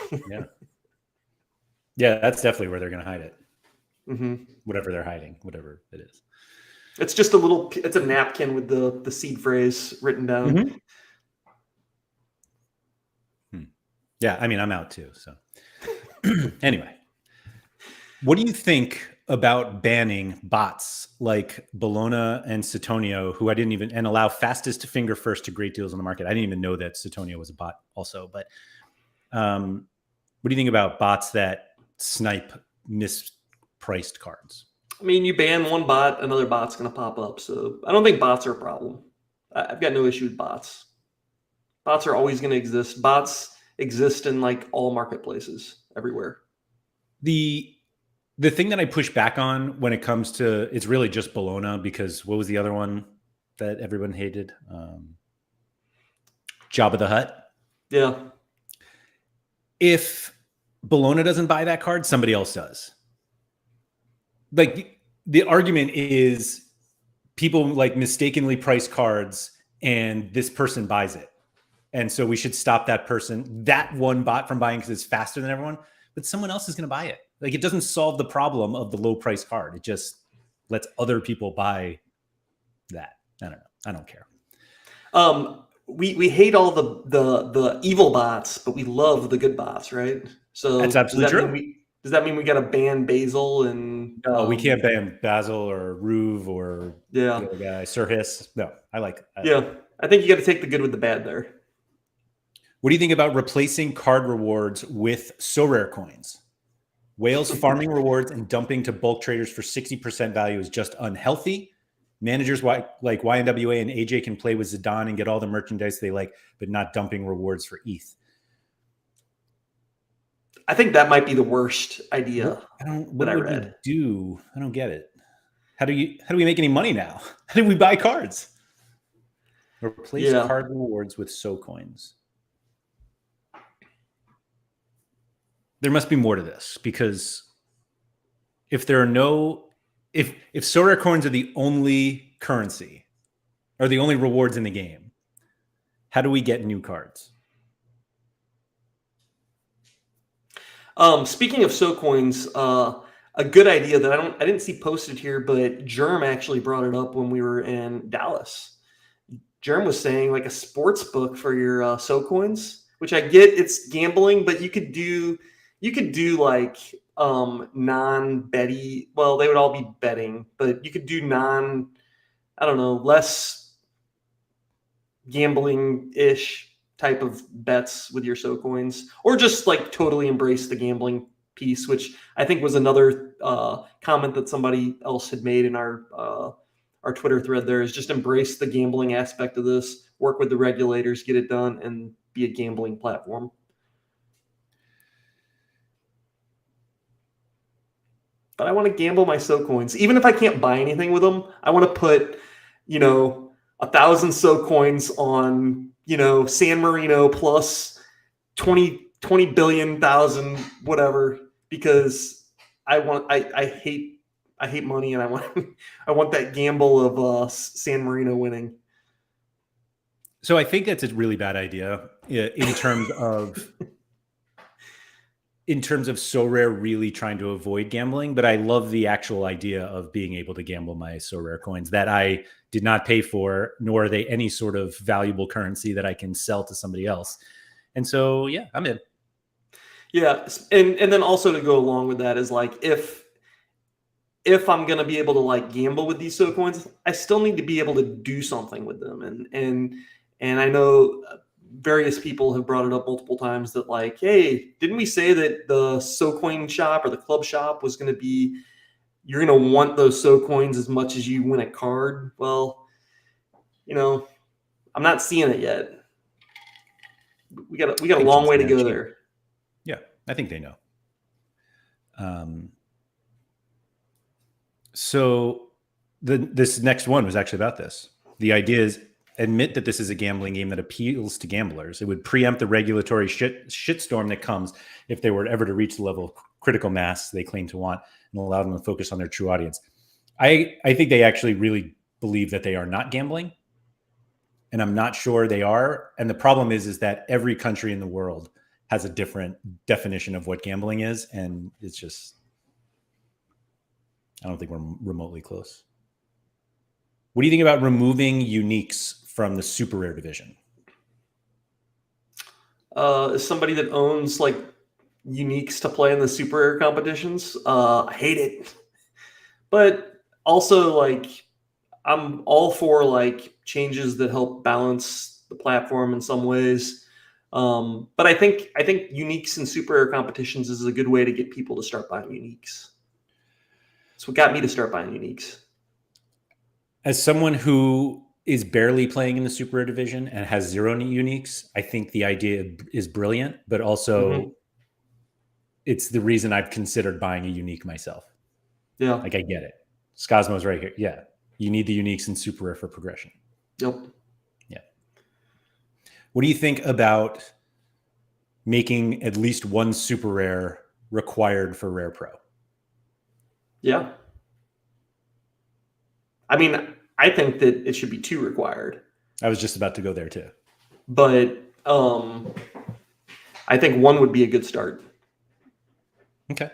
S1: Yeah, that's definitely where they're going to hide it.
S2: Mm-hmm.
S1: Whatever they're hiding, whatever it is.
S2: It's just it's a napkin with the seed phrase written down.
S1: Mm-hmm. Yeah, I mean, I'm out too. So anyway, what do you think about banning bots like Bologna and Sutonio, who I didn't even, and allow fastest to finger first to great deals on the market? I didn't even know that Sutonio was a bot also, but what do you think about bots that snipe mispriced cards?
S2: I mean, you ban one bot, another bot's going to pop up. So I don't think bots are a problem. I've got no issue with bots. Bots are always going to exist. Bots exist in like all marketplaces everywhere.
S1: The thing that I push back on when it comes to, it's really just Bologna, because what was the other one that everyone hated? Jabba the Hutt.
S2: Yeah.
S1: If Bologna doesn't buy that card, somebody else does. Like, the argument is people like mistakenly price cards and this person buys it. And so we should stop that one bot from buying because it's faster than everyone, but someone else is going to buy it. Like, it doesn't solve the problem of the low price card. It just lets other people buy that. I don't know. I don't care.
S2: We hate all the evil bots, but we love the good bots, right? So
S1: that's absolutely true.
S2: Does that mean we got to ban Basil and?
S1: No, we can't ban Basil or Ruve or the other guy, Sir Hiss. No, I like.
S2: I think you got to take the good with the bad there.
S1: What do you think about replacing card rewards with Sorare coins? Whales farming rewards and dumping to bulk traders for 60% value is just unhealthy. Managers like YNWA and AJ can play with Zidane and get all the merchandise they like, but not dumping rewards for ETH.
S2: I think that might be the worst idea.
S1: What would we do? I don't get it. How do we make any money now? How do we buy cards? Replace card rewards with So coins. There must be more to this, because if Sorare coins are the only currency or the only rewards in the game, how do we get new cards?
S2: Speaking of So coins, a good idea that I didn't see posted here, but Germ actually brought it up when we were in Dallas. Germ was saying like a sports book for your So coins, which I get it's gambling, but you could do like non-betty. Well, they would all be betting, but you could do I don't know, less gambling-ish type of bets with your so coins, or just like totally embrace the gambling piece, which I think was another comment that somebody else had made in our Twitter thread. There is just embrace the gambling aspect of this, work with the regulators, get it done, and be a gambling platform. But I want to gamble my so coins, even if I can't buy anything with them. I want to put, 1,000 so coins on, San Marino plus 20 billion thousand, whatever, because I hate money, and I want that gamble of San Marino winning.
S1: So I think that's a really bad idea in terms of Sorare really trying to avoid gambling, but I love the actual idea of being able to gamble my Sorare coins that I did not pay for, nor are they any sort of valuable currency that I can sell to somebody else. And so, yeah, I'm in.
S2: Yeah, and then also to go along with that is like if I'm going to be able to like gamble with these so coins, I still need to be able to do something with them, and I know various people have brought it up multiple times that like, hey, didn't we say that the so coin shop or the club shop was going to be, you're going to want those so coins as much as you win a card? Well, I'm not seeing it yet. We got a long way to go there.
S1: Yeah, I think they know. So this next one was actually about this. The idea is admit that this is a gambling game that appeals to gamblers. It would preempt the regulatory shitstorm that comes if they were ever to reach the level of critical mass they claim to want, and allow them to focus on their true audience. I think they actually really believe that they are not gambling, and I'm not sure they are. And the problem is that every country in the world has a different definition of what gambling is, and it's just, I don't think we're remotely close. What do you think about removing uniques from the super rare division?
S2: As somebody that owns like uniques to play in the super rare competitions, I hate it. But also, like, I'm all for like changes that help balance the platform in some ways. But I think uniques in super rare competitions is a good way to get people to start buying uniques. That's what got me to start buying uniques.
S1: As someone who is barely playing in the super rare division and has 0 uniques, I think the idea is brilliant, but also it's the reason I've considered buying a unique myself.
S2: Yeah.
S1: Like, I get it. Scosmo's right here. Yeah. You need the uniques in super rare for progression.
S2: Yep.
S1: Yeah. What do you think about making at least one super rare required for Rare Pro?
S2: Yeah. I mean, I think that it should be 2 required.
S1: I was just about to go there too.
S2: But I think 1 would be a good start.
S1: Okay.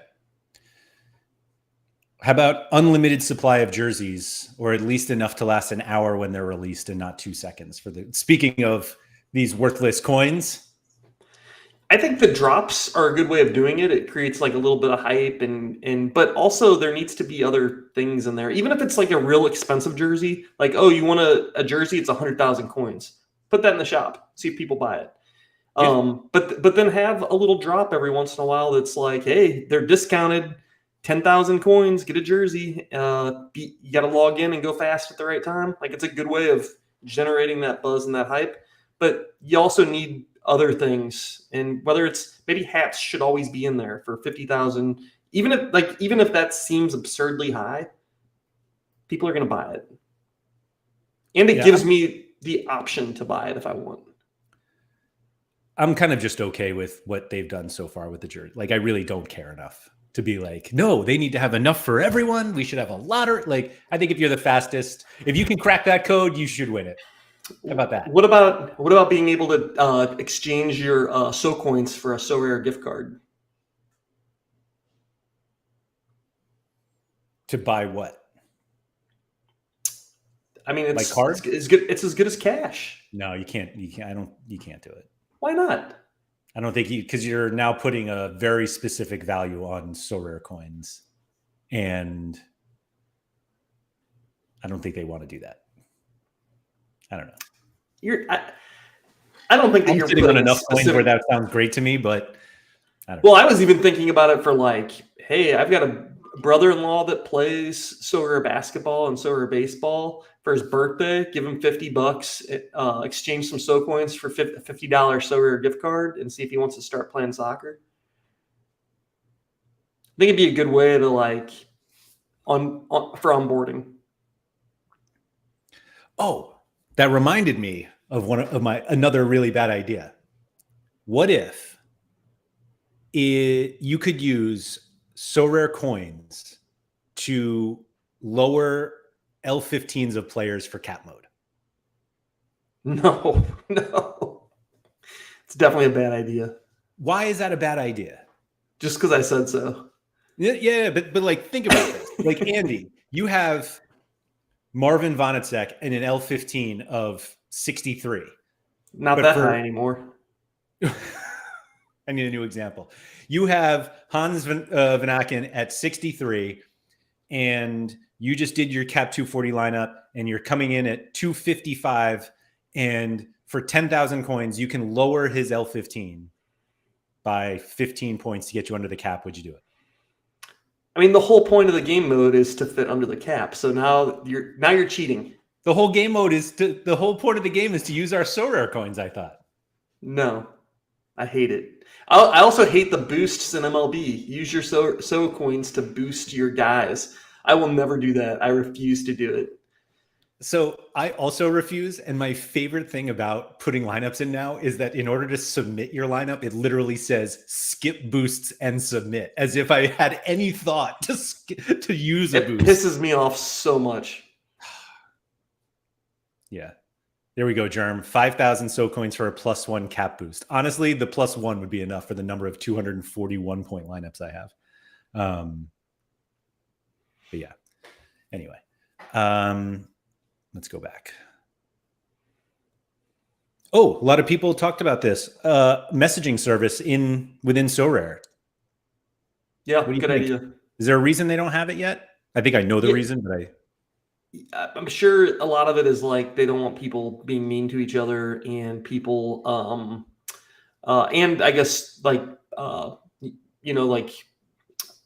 S1: How about unlimited supply of jerseys, or at least enough to last an hour when they're released and not 2 seconds? Speaking of these worthless coins,
S2: I think the drops are a good way of doing it. It creates like a little bit of hype, but also there needs to be other things in there. Even if it's like a real expensive jersey, like, oh, you want a jersey, it's 100,000 coins. Put that in the shop, see if people buy it. Yeah. But then have a little drop every once in a while that's like, hey, they're discounted, 10,000 coins, get a jersey. You got to log in and go fast at the right time. Like, it's a good way of generating that buzz and that hype. But you also need other things, and whether it's maybe hats should always be in there for 50,000. Even if that seems absurdly high, people are going to buy it, and it gives me the option to buy it if I want.
S1: I'm kind of just okay with what they've done so far with the jersey. Like, I really don't care enough to be like, no, they need to have enough for everyone. We should have a lottery. Like, I think if you're the fastest, if you can crack that code, you should win it. How about that?
S2: What about being able to exchange your so coins for a Sorare gift card?
S1: To buy what?
S2: I mean, it's
S1: like cards.
S2: It's good. It's as good as cash.
S1: No, you can't. You can't do it.
S2: Why not?
S1: I don't think because you're now putting a very specific value on Sorare coins, and I don't think they want to do that. I don't know.
S2: I don't think that you're
S1: sitting on enough coins where that sounds great to me, but I don't know.
S2: I was even thinking about it for like, hey, I've got a brother-in-law that plays Sorare basketball and Sorare baseball. For his birthday, give him $50, exchange some So coins for $50 Sorare gift card, and see if he wants to start playing soccer. I think it'd be a good way to like for onboarding.
S1: Oh, that reminded me of another really bad idea. What if you could use Sorare coins to lower L15s of players for cap mode?
S2: No. It's definitely a bad idea.
S1: Why is that a bad idea?
S2: Just because I said so.
S1: Yeah, but like, think about this. Like, Andy, you have Marvin Vonacek and an L15 of 63.
S2: Not that high anymore.
S1: I need a new example. You have Hans Van Aken at 63, and you just did your cap 240 lineup, and you're coming in at 255, and for 10,000 coins, you can lower his L15 by 15 points to get you under the cap. Would you do it?
S2: I mean, the whole point of the game mode is to fit under the cap. So now you're cheating.
S1: The whole game mode the whole point of the game is to use our Sorare coins, I thought.
S2: No, I hate it. I also hate the boosts in MLB. Use your So coins to boost your guys. I will never do that. I refuse to do it.
S1: So I also refuse. And my favorite thing about putting lineups in now is that in order to submit your lineup, it literally says skip boosts and submit, as if I had any thought to use a boost.
S2: It pisses me off so much.
S1: Yeah. There we go, Germ. 5,000 So coins for a +1 cap boost. Honestly, the +1 would be enough for the number of 241 point lineups I have. But yeah. Anyway. Let's go back. Oh, a lot of people talked about this messaging service within Sorare.
S2: Yeah, good idea.
S1: Is there a reason they don't have it yet? I think I know the reason, but
S2: I'm sure a lot of it is like they don't want people being mean to each other, and people, and I guess like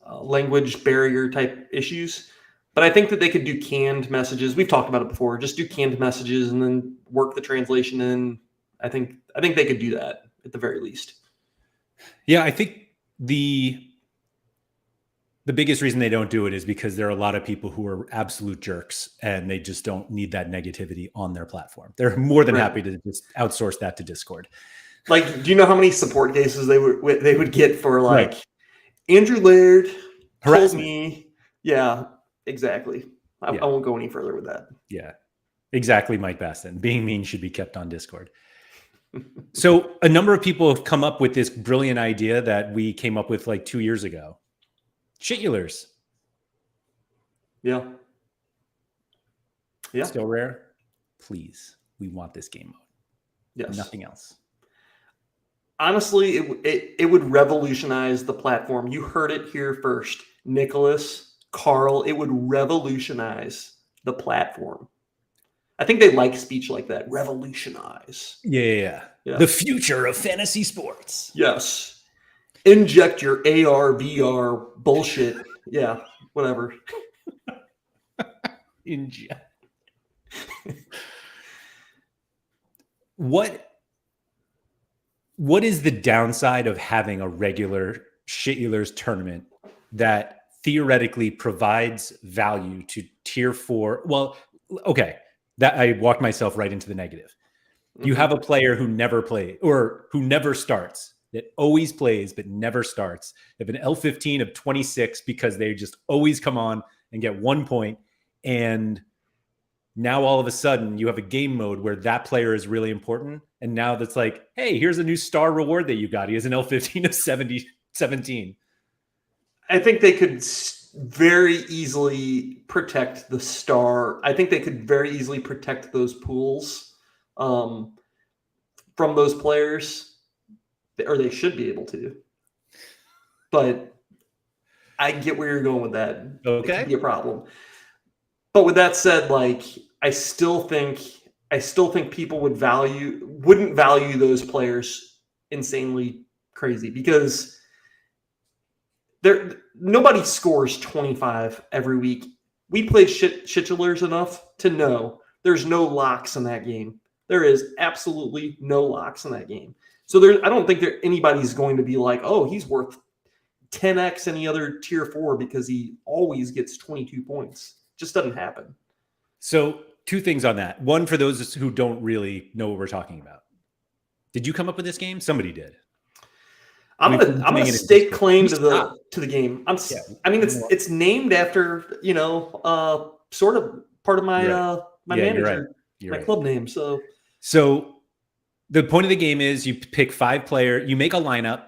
S2: language barrier type issues. But I think that they could do canned messages. We've talked about it before. Just do canned messages and then work the translation in. I think they could do that at the very least.
S1: Yeah, I think the biggest reason they don't do it is because there are a lot of people who are absolute jerks, and they just don't need that negativity on their platform. They're more than happy to just outsource that to Discord.
S2: Like, do you know how many support cases they would get for like Andrew Laird told me? Yeah. Exactly. I won't go any further with that.
S1: Yeah, exactly, Mike Baston. Being mean should be kept on Discord. So a number of people have come up with this brilliant idea that we came up with like 2 years ago. Shitulars.
S2: Yeah. Yeah.
S1: Still rare. Please. We want this game mode.
S2: Yes.
S1: Nothing else.
S2: Honestly, it would revolutionize the platform. You heard it here first. Nicholas, Carl, it would revolutionize the platform. I think they like speech like that. Revolutionize.
S1: Yeah. The future of fantasy sports.
S2: Yes. Inject your AR, VR bullshit. Yeah, whatever.
S1: Inject. What is the downside of having a regular Shitulars tournament that theoretically provides value to tier 4? Well, okay, that I walked myself right into the negative. You have a player who never plays or who never starts, that always plays but never starts. They have an L15 of 26 because they just always come on and get 1 point. And now all of a sudden you have a game mode where that player is really important. And now that's like, hey, here's a new star reward that you got. He has an L15 of 17.
S2: I think they could very easily protect the star. I think they could very easily protect those pools from those players. or they should be able to. But I get where you're going with that.
S1: Okay.
S2: It could be a problem. But with that said, like I still think people wouldn't value those players insanely crazy, because nobody scores 25 every week. We played shitulars enough to know there's no locks in that game. There is absolutely no locks in that game. So I don't think anybody's going to be like, oh, he's worth 10x any other tier 4 because he always gets 22 points. Just doesn't happen.
S1: So 2 things on that. One, for those who don't really know what we're talking about. Did you come up with this game? Somebody did.
S2: I'm gonna stake claim to the game. I mean, it's named after, sort of part of my my manager, my club name. So
S1: the point of the game is you pick 5 players, you make a lineup,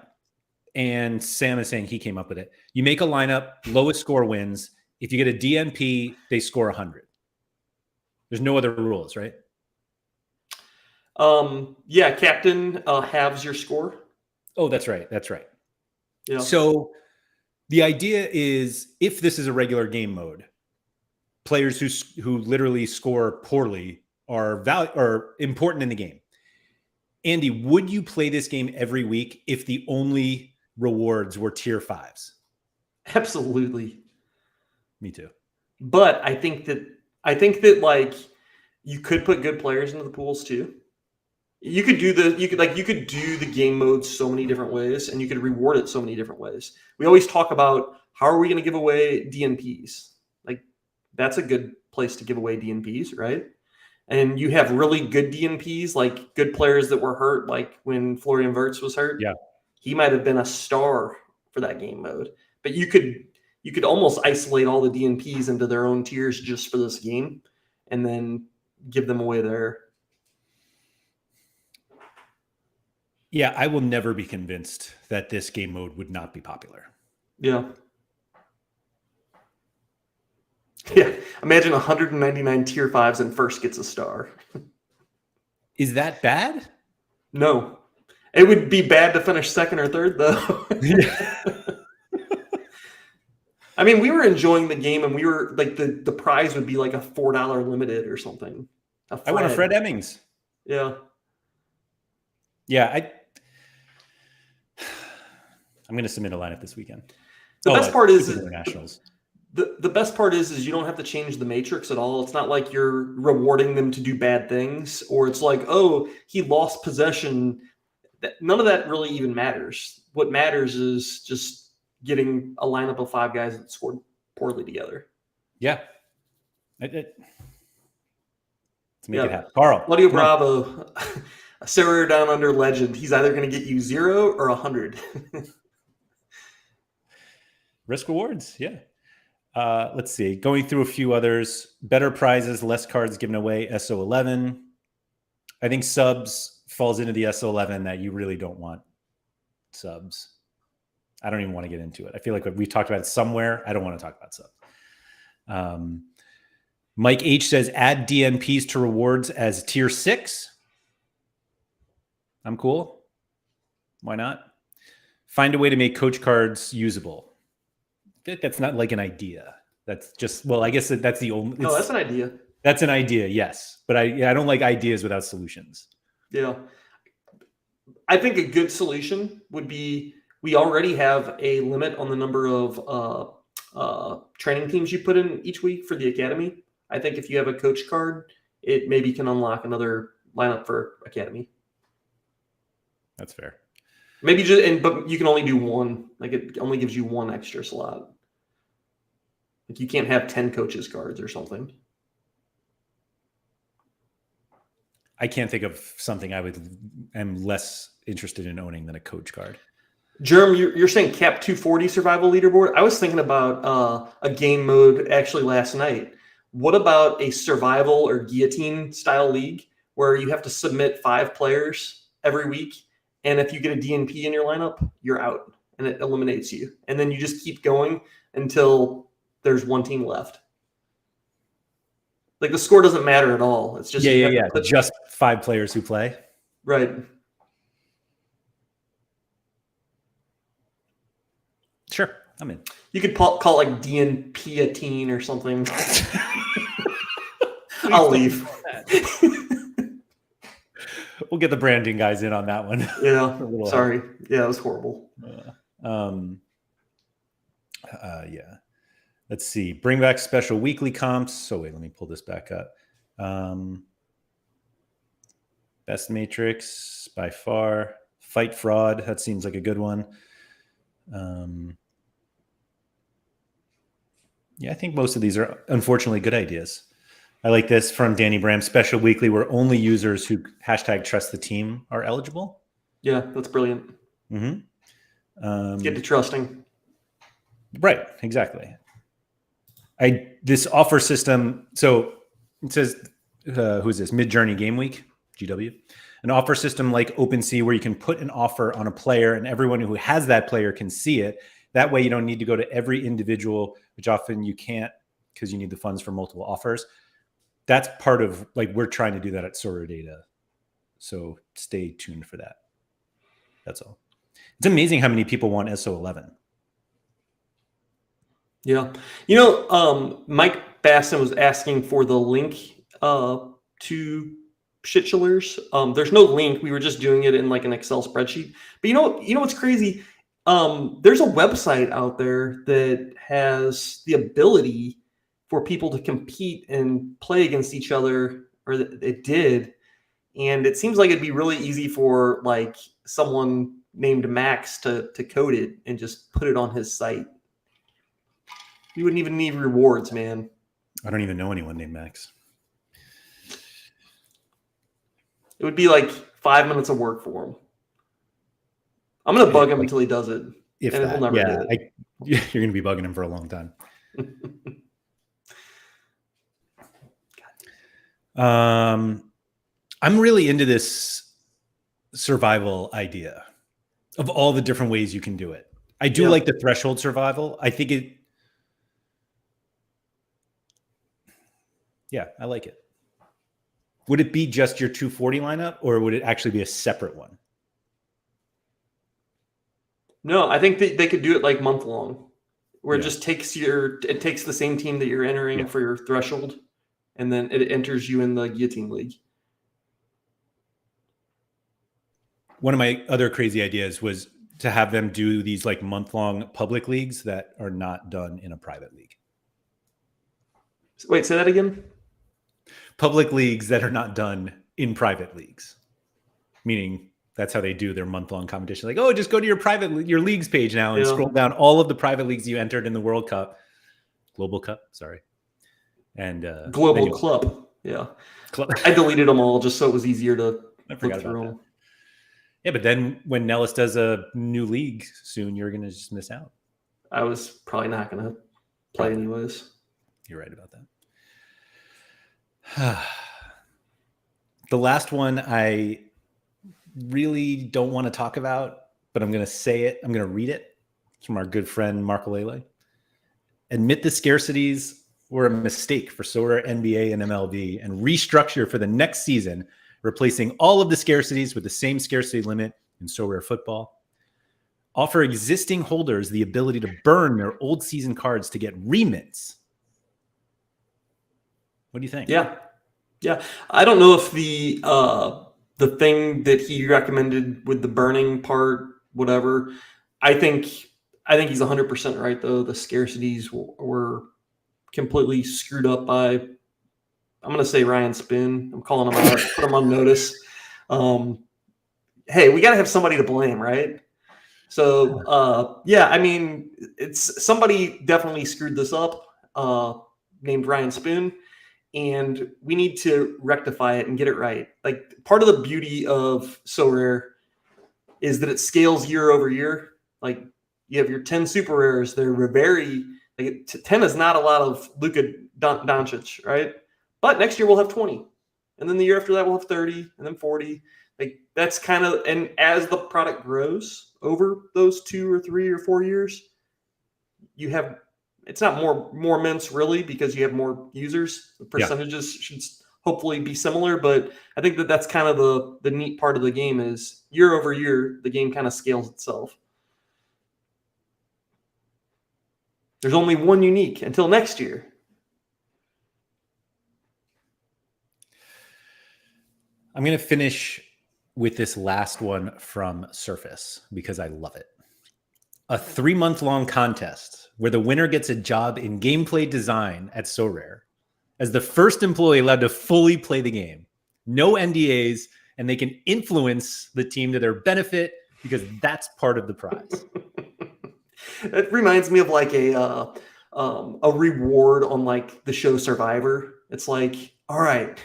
S1: and Sam is saying he came up with it. You make a lineup, lowest score wins. If you get a DNP, they score 100. There's no other rules, right?
S2: Yeah, captain halves your score.
S1: Oh, that's right. That's right.
S2: Yeah.
S1: So the idea is, if this is a regular game mode, players who literally score poorly are important in the game. Andy, would you play this game every week if the only rewards were tier 5s?
S2: Absolutely.
S1: Me too.
S2: But I think that like you could put good players into the pools too. You could do the game mode so many different ways, and you could reward it so many different ways. We always talk about, how are we going to give away DNPs? Like, that's a good place to give away DNPs, right? And you have really good DNPs, like good players that were hurt, like when Florian Wirtz was hurt.
S1: Yeah.
S2: He might have been a star for that game mode. But you could almost isolate all the DNPs into their own tiers just for this game, and then give them away there.
S1: Yeah, I will never be convinced that this game mode would not be popular.
S2: Yeah. Yeah. Imagine 199 tier 5s and first gets a star.
S1: Is that bad?
S2: No. It would be bad to finish second or third, though. I mean, we were enjoying the game, and we were like, the prize would be like a $4 limited or something.
S1: I want a Fred Emmings.
S2: Yeah.
S1: Yeah, I'm going to submit a lineup this weekend.
S2: The best part is
S1: internationals.
S2: The best part is you don't have to change the matrix at all. It's not like you're rewarding them to do bad things, or it's like, oh, he lost possession. None of that really even matters. What matters is just getting a lineup of 5 guys that scored poorly together.
S1: Yeah. Let's make it happen. Carl.
S2: Claudio Bravo, a Sorare Down Under legend. He's either going to get you 0 or 100.
S1: Risk rewards, yeah. Let's see. Going through a few others. Better prizes, less cards given away, SO11. I think subs falls into the SO11 that you really don't want subs. I don't even want to get into it. I feel like we've talked about it somewhere. I don't want to talk about subs. Mike H says, add DNPs to rewards as tier 6. I'm cool. Why not? Find a way to make coach cards usable. That's not like an idea. That's just, well, I guess that's the only.
S2: No, that's an idea.
S1: That's an idea, yes. But I don't like ideas without solutions.
S2: Yeah. I think a good solution would be, we already have a limit on the number of training teams you put in each week for the academy. I think if you have a coach card, it maybe can unlock another lineup for academy.
S1: That's fair.
S2: Maybe but you can only do one. Like, it only gives you one extra slot. Like, you can't have 10 coaches cards or something.
S1: I can't think of something I am less interested in owning than a coach card.
S2: Jerm, you're saying cap 240 survival leaderboard? I was thinking about a game mode actually last night. What about a survival or guillotine style league where you have to submit 5 players every week, and if you get a DNP in your lineup, you're out, and it eliminates you. And then you just keep going until there's one team left. Like, the score doesn't matter at all. It's just
S1: just 5 players who play.
S2: Right.
S1: I'm in.
S2: You could call it like DNP-atine or something. I'll leave.
S1: We'll get the branding guys in on that one.
S2: Yeah. Sorry. Yeah, it was horrible.
S1: Yeah. Let's see. Bring back special weekly comps. So wait, let me pull this back up. Best Matrix by far. Fight Fraud. That seems like a good one. Yeah, I think most of these are unfortunately good ideas. I like this from Danny Bram. Special weekly where only users who #trust the team are eligible.
S2: Yeah, that's brilliant. Get to trusting.
S1: Right, exactly. This offer system. So it says, who's this? Mid-Journey Game Week, GW. An offer system like OpenSea where you can put an offer on a player and everyone who has that player can see it. That way you don't need to go to every individual, which often you can't because you need the funds for multiple offers. That's part of, like, we're trying to do that at Sorare Data. So stay tuned for that. That's all. It's amazing how many people want SO11.
S2: Yeah. Mike Basson was asking for the link to Shitchillers. There's no link. We were just doing it in like an Excel spreadsheet. But you know what's crazy? There's a website out there that has the ability for people to compete and play against each other, or it did. And it seems like it'd be really easy for like someone named Max to code it and just put it on his site. You wouldn't even need rewards, man.
S1: I don't even know anyone named Max.
S2: It would be like 5 minutes of work for him. I'm going to bug him until he does it.
S1: If
S2: and
S1: that,
S2: he'll never do it.
S1: You're going to be bugging him for a long time. I'm really into this survival idea of all the different ways you can do it. I do like the threshold survival. I think it. Yeah, I like it. Would it be just your 240 lineup, or would it actually be a separate one?
S2: No, I think they could do it like month long, where it just takes the same team that you're entering for your threshold, and then it enters you in the guillotine league.
S1: One of my other crazy ideas was to have them do these like month-long public leagues that are not done in a private league.
S2: Wait, say that again?
S1: Public leagues that are not done in private leagues, meaning that's how they do their month-long competition. Like, oh, just go to your leagues page now and scroll down all of the private leagues you entered in the World Cup, Global Cup, sorry, and
S2: Global Club. Yeah, I deleted them all just so it was easier to look through them.
S1: Yeah, but then when Nellis does a new league soon, you're going to just miss out.
S2: I was probably not going to play anyways.
S1: You're right about that. The last one I really don't want to talk about, but I'm going to say it. I'm going to read it. It's from our good friend, Marco Lele. Admit the scarcities were a mistake for Sorare, NBA, and MLB, and restructure for the next season, replacing all of the scarcities with the same scarcity limit in Sorare football. Offer existing holders the ability to burn their old season cards to get remints. What do you think?
S2: Yeah. I don't know if the thing that he recommended with the burning part, whatever. I think he's 100% right though. The scarcities were completely screwed up by, I'm going to say Ryan Spin. I'm calling him out, put him on notice. Hey, we got to have somebody to blame, right? So, I mean, it's somebody definitely screwed this up, named Ryan Spoon, and we need to rectify it and get it right. Like, part of the beauty of Sorare is that it scales year over year. Like, you have your 10 super rares. They're very, like, 10 is not a lot of Luka Doncic, right? But next year we'll have 20. And then the year after that we'll have 30 and then 40. Like, that's kind of, and as the product grows over those 2 or 3 or 4 years, you have, it's not more mints really because you have more users. The percentages should hopefully be similar, but I think that's kind of the neat part of the game is year over year, the game kind of scales itself. There's only one unique until next year.
S1: I'm going to finish with this last one from Surface because I love it. A 3-month-long contest where the winner gets a job in gameplay design at Sorare as the first employee allowed to fully play the game. No NDAs, and they can influence the team to their benefit because that's part of the prize.
S2: It reminds me of like a reward on like the show Survivor. It's like, all right,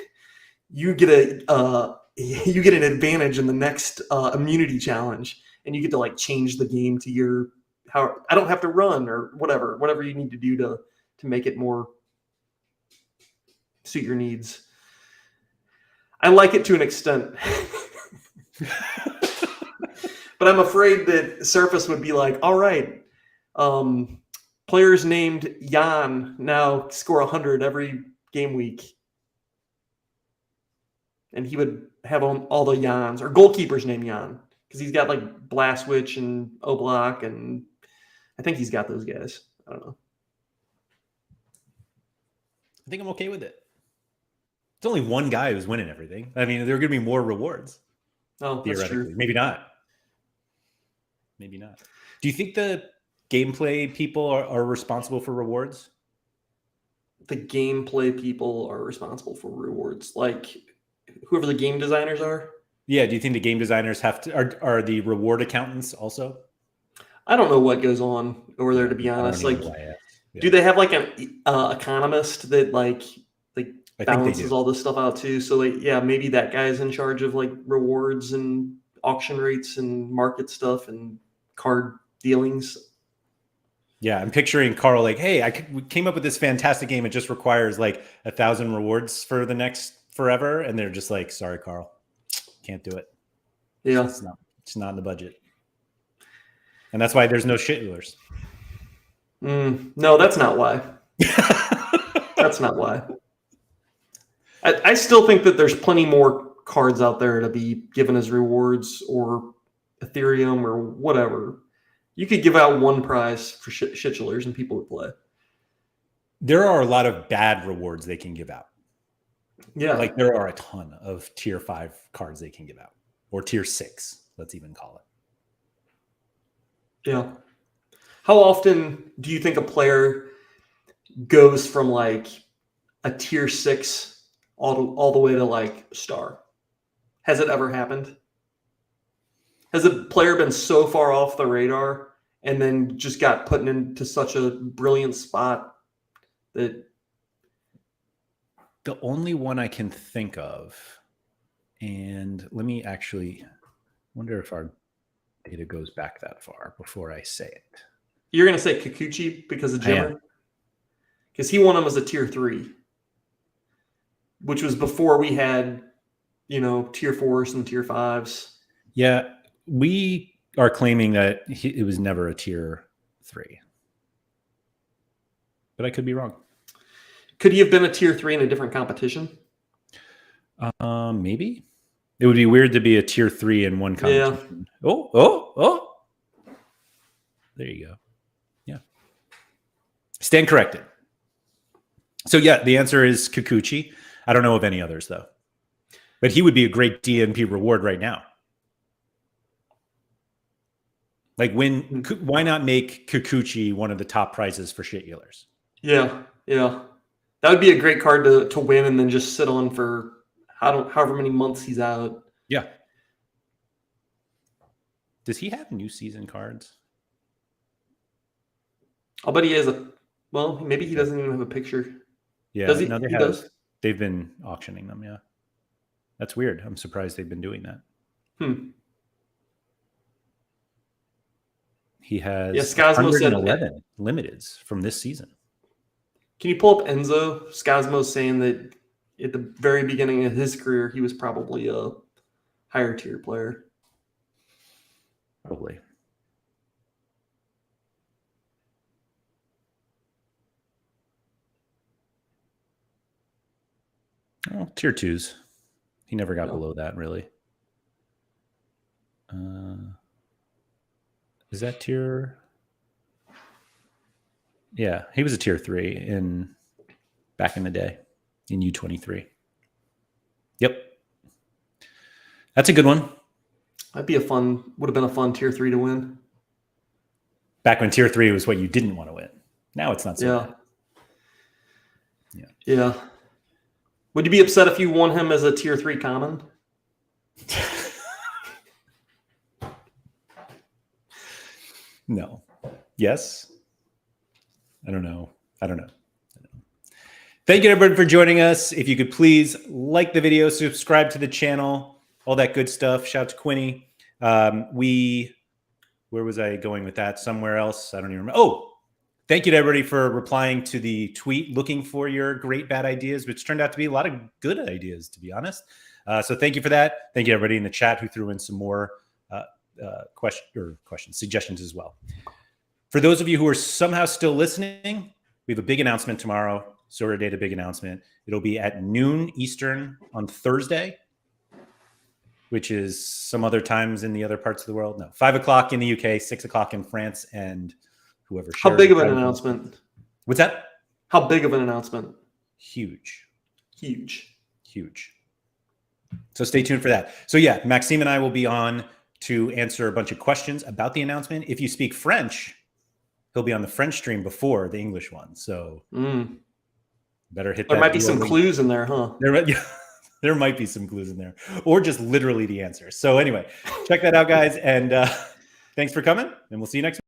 S2: you get an advantage in the next immunity challenge, and you get to like change the game to your how. I don't have to run or whatever you need to do to make it more suit your needs. I like it to an extent. But I'm afraid that Surface would be like, all right, players named Jan now score 100 every game week. And he would have all the Jans, or goalkeepers named Jan, because he's got like Blastwitch and Oblak, and I think he's got those guys. I don't know.
S1: I think I'm okay with it. It's only one guy who's winning everything. I mean, there are going to be more rewards.
S2: Oh, that's true.
S1: Maybe not. Maybe not. Do you think the gameplay people are responsible for rewards?
S2: The gameplay people are responsible for rewards, like whoever the game designers are.
S1: Yeah. Do you think the game designers are the reward accountants also?
S2: I don't know what goes on over there, to be honest. Like, do they have like an economist that like balances all this stuff out too? So like, yeah, maybe that guy's in charge of like rewards and auction rates and market stuff and card dealings.
S1: Yeah, I'm picturing Carl like, hey, we came up with this fantastic game. It just requires like 1,000 rewards for the next forever, and they're just like, sorry, Carl, can't do it.
S2: Yeah,
S1: it's not in the budget, and that's why there's no shitulers.
S2: No, that's not why. That's not why. I still think that there's plenty more cards out there to be given as rewards or Ethereum or whatever. You could give out one prize for shitulers and people would play.
S1: There are a lot of bad rewards they can give out.
S2: Yeah.
S1: Like there are a ton of tier 5 cards they can give out, or tier 6, let's even call it.
S2: Yeah. How often do you think a player goes from like a tier 6 all the way to like star? Has it ever happened? Has a player been so far off the radar and then just got put into such a brilliant spot that...
S1: The only one I can think of, and let me actually wonder if our data goes back that far before I say it.
S2: You're going to say Kikuchi because of Jimmer? Because he won him as a tier 3, which was before we had, tier 4s and tier 5s.
S1: Yeah, we are claiming that it was never a tier 3. But I could be wrong.
S2: Could he have been a tier 3 in a different competition?
S1: Maybe. It would be weird to be a tier 3 in one competition. Yeah. Oh. There you go. Yeah. Stand corrected. So yeah, the answer is Kikuchi. I don't know of any others though. But he would be a great DNP reward right now. Like why not make Kikuchi one of the top prizes for shitulers?
S2: Yeah. That would be a great card to win and then just sit on for however many months he's out.
S1: Yeah. Does he have new season cards?
S2: I'll bet he has maybe he doesn't even have a picture.
S1: Yeah.
S2: Does he?
S1: No,
S2: He does.
S1: They've been auctioning them, yeah. That's weird. I'm surprised they've been doing that. He has 111 limiteds from this season.
S2: Can you pull up Enzo? Skazmo's saying that at the very beginning of his career, he was probably a higher tier player.
S1: Probably. Oh, tier 2s. He never got below that, really. Is that tier? Yeah, he was a tier 3 back in the day in U23. Yep. That's a good one.
S2: Would have been a fun tier 3 to win.
S1: Back when tier 3 was what you didn't want to win. Now it's not so bad.
S2: Yeah. Would you be upset if you won him as a tier 3 common?
S1: No. Yes. I don't know. Thank you everybody for joining us. If you could please like the video, subscribe to the channel, all that good stuff. Shout out to Quinny. Where was I going with that? Somewhere else. I don't even remember. Oh, thank you to everybody for replying to the tweet looking for your great bad ideas, which turned out to be a lot of good ideas, to be honest. So thank you for that. Thank you everybody in the chat who threw in some more questions, suggestions as well. For those of you who are somehow still listening, we have a big announcement tomorrow. Sorare Data big announcement. It'll be at noon Eastern on Thursday, which is some other times in the other parts of the world. No, 5 o'clock in the UK, 6 o'clock in France, and whoever.
S2: How big of an announcement?
S1: What's that?
S2: How big of an announcement?
S1: Huge.
S2: Huge.
S1: So stay tuned for that. So yeah, Maxime and I will be on to answer a bunch of questions about the announcement. If you speak French, he'll be on the French stream before the English one. So better hit that.
S2: There might be some clues in there, huh?
S1: There might be some clues in there, or just literally the answer. So anyway, check that out, guys. And thanks for coming, and we'll see you next week.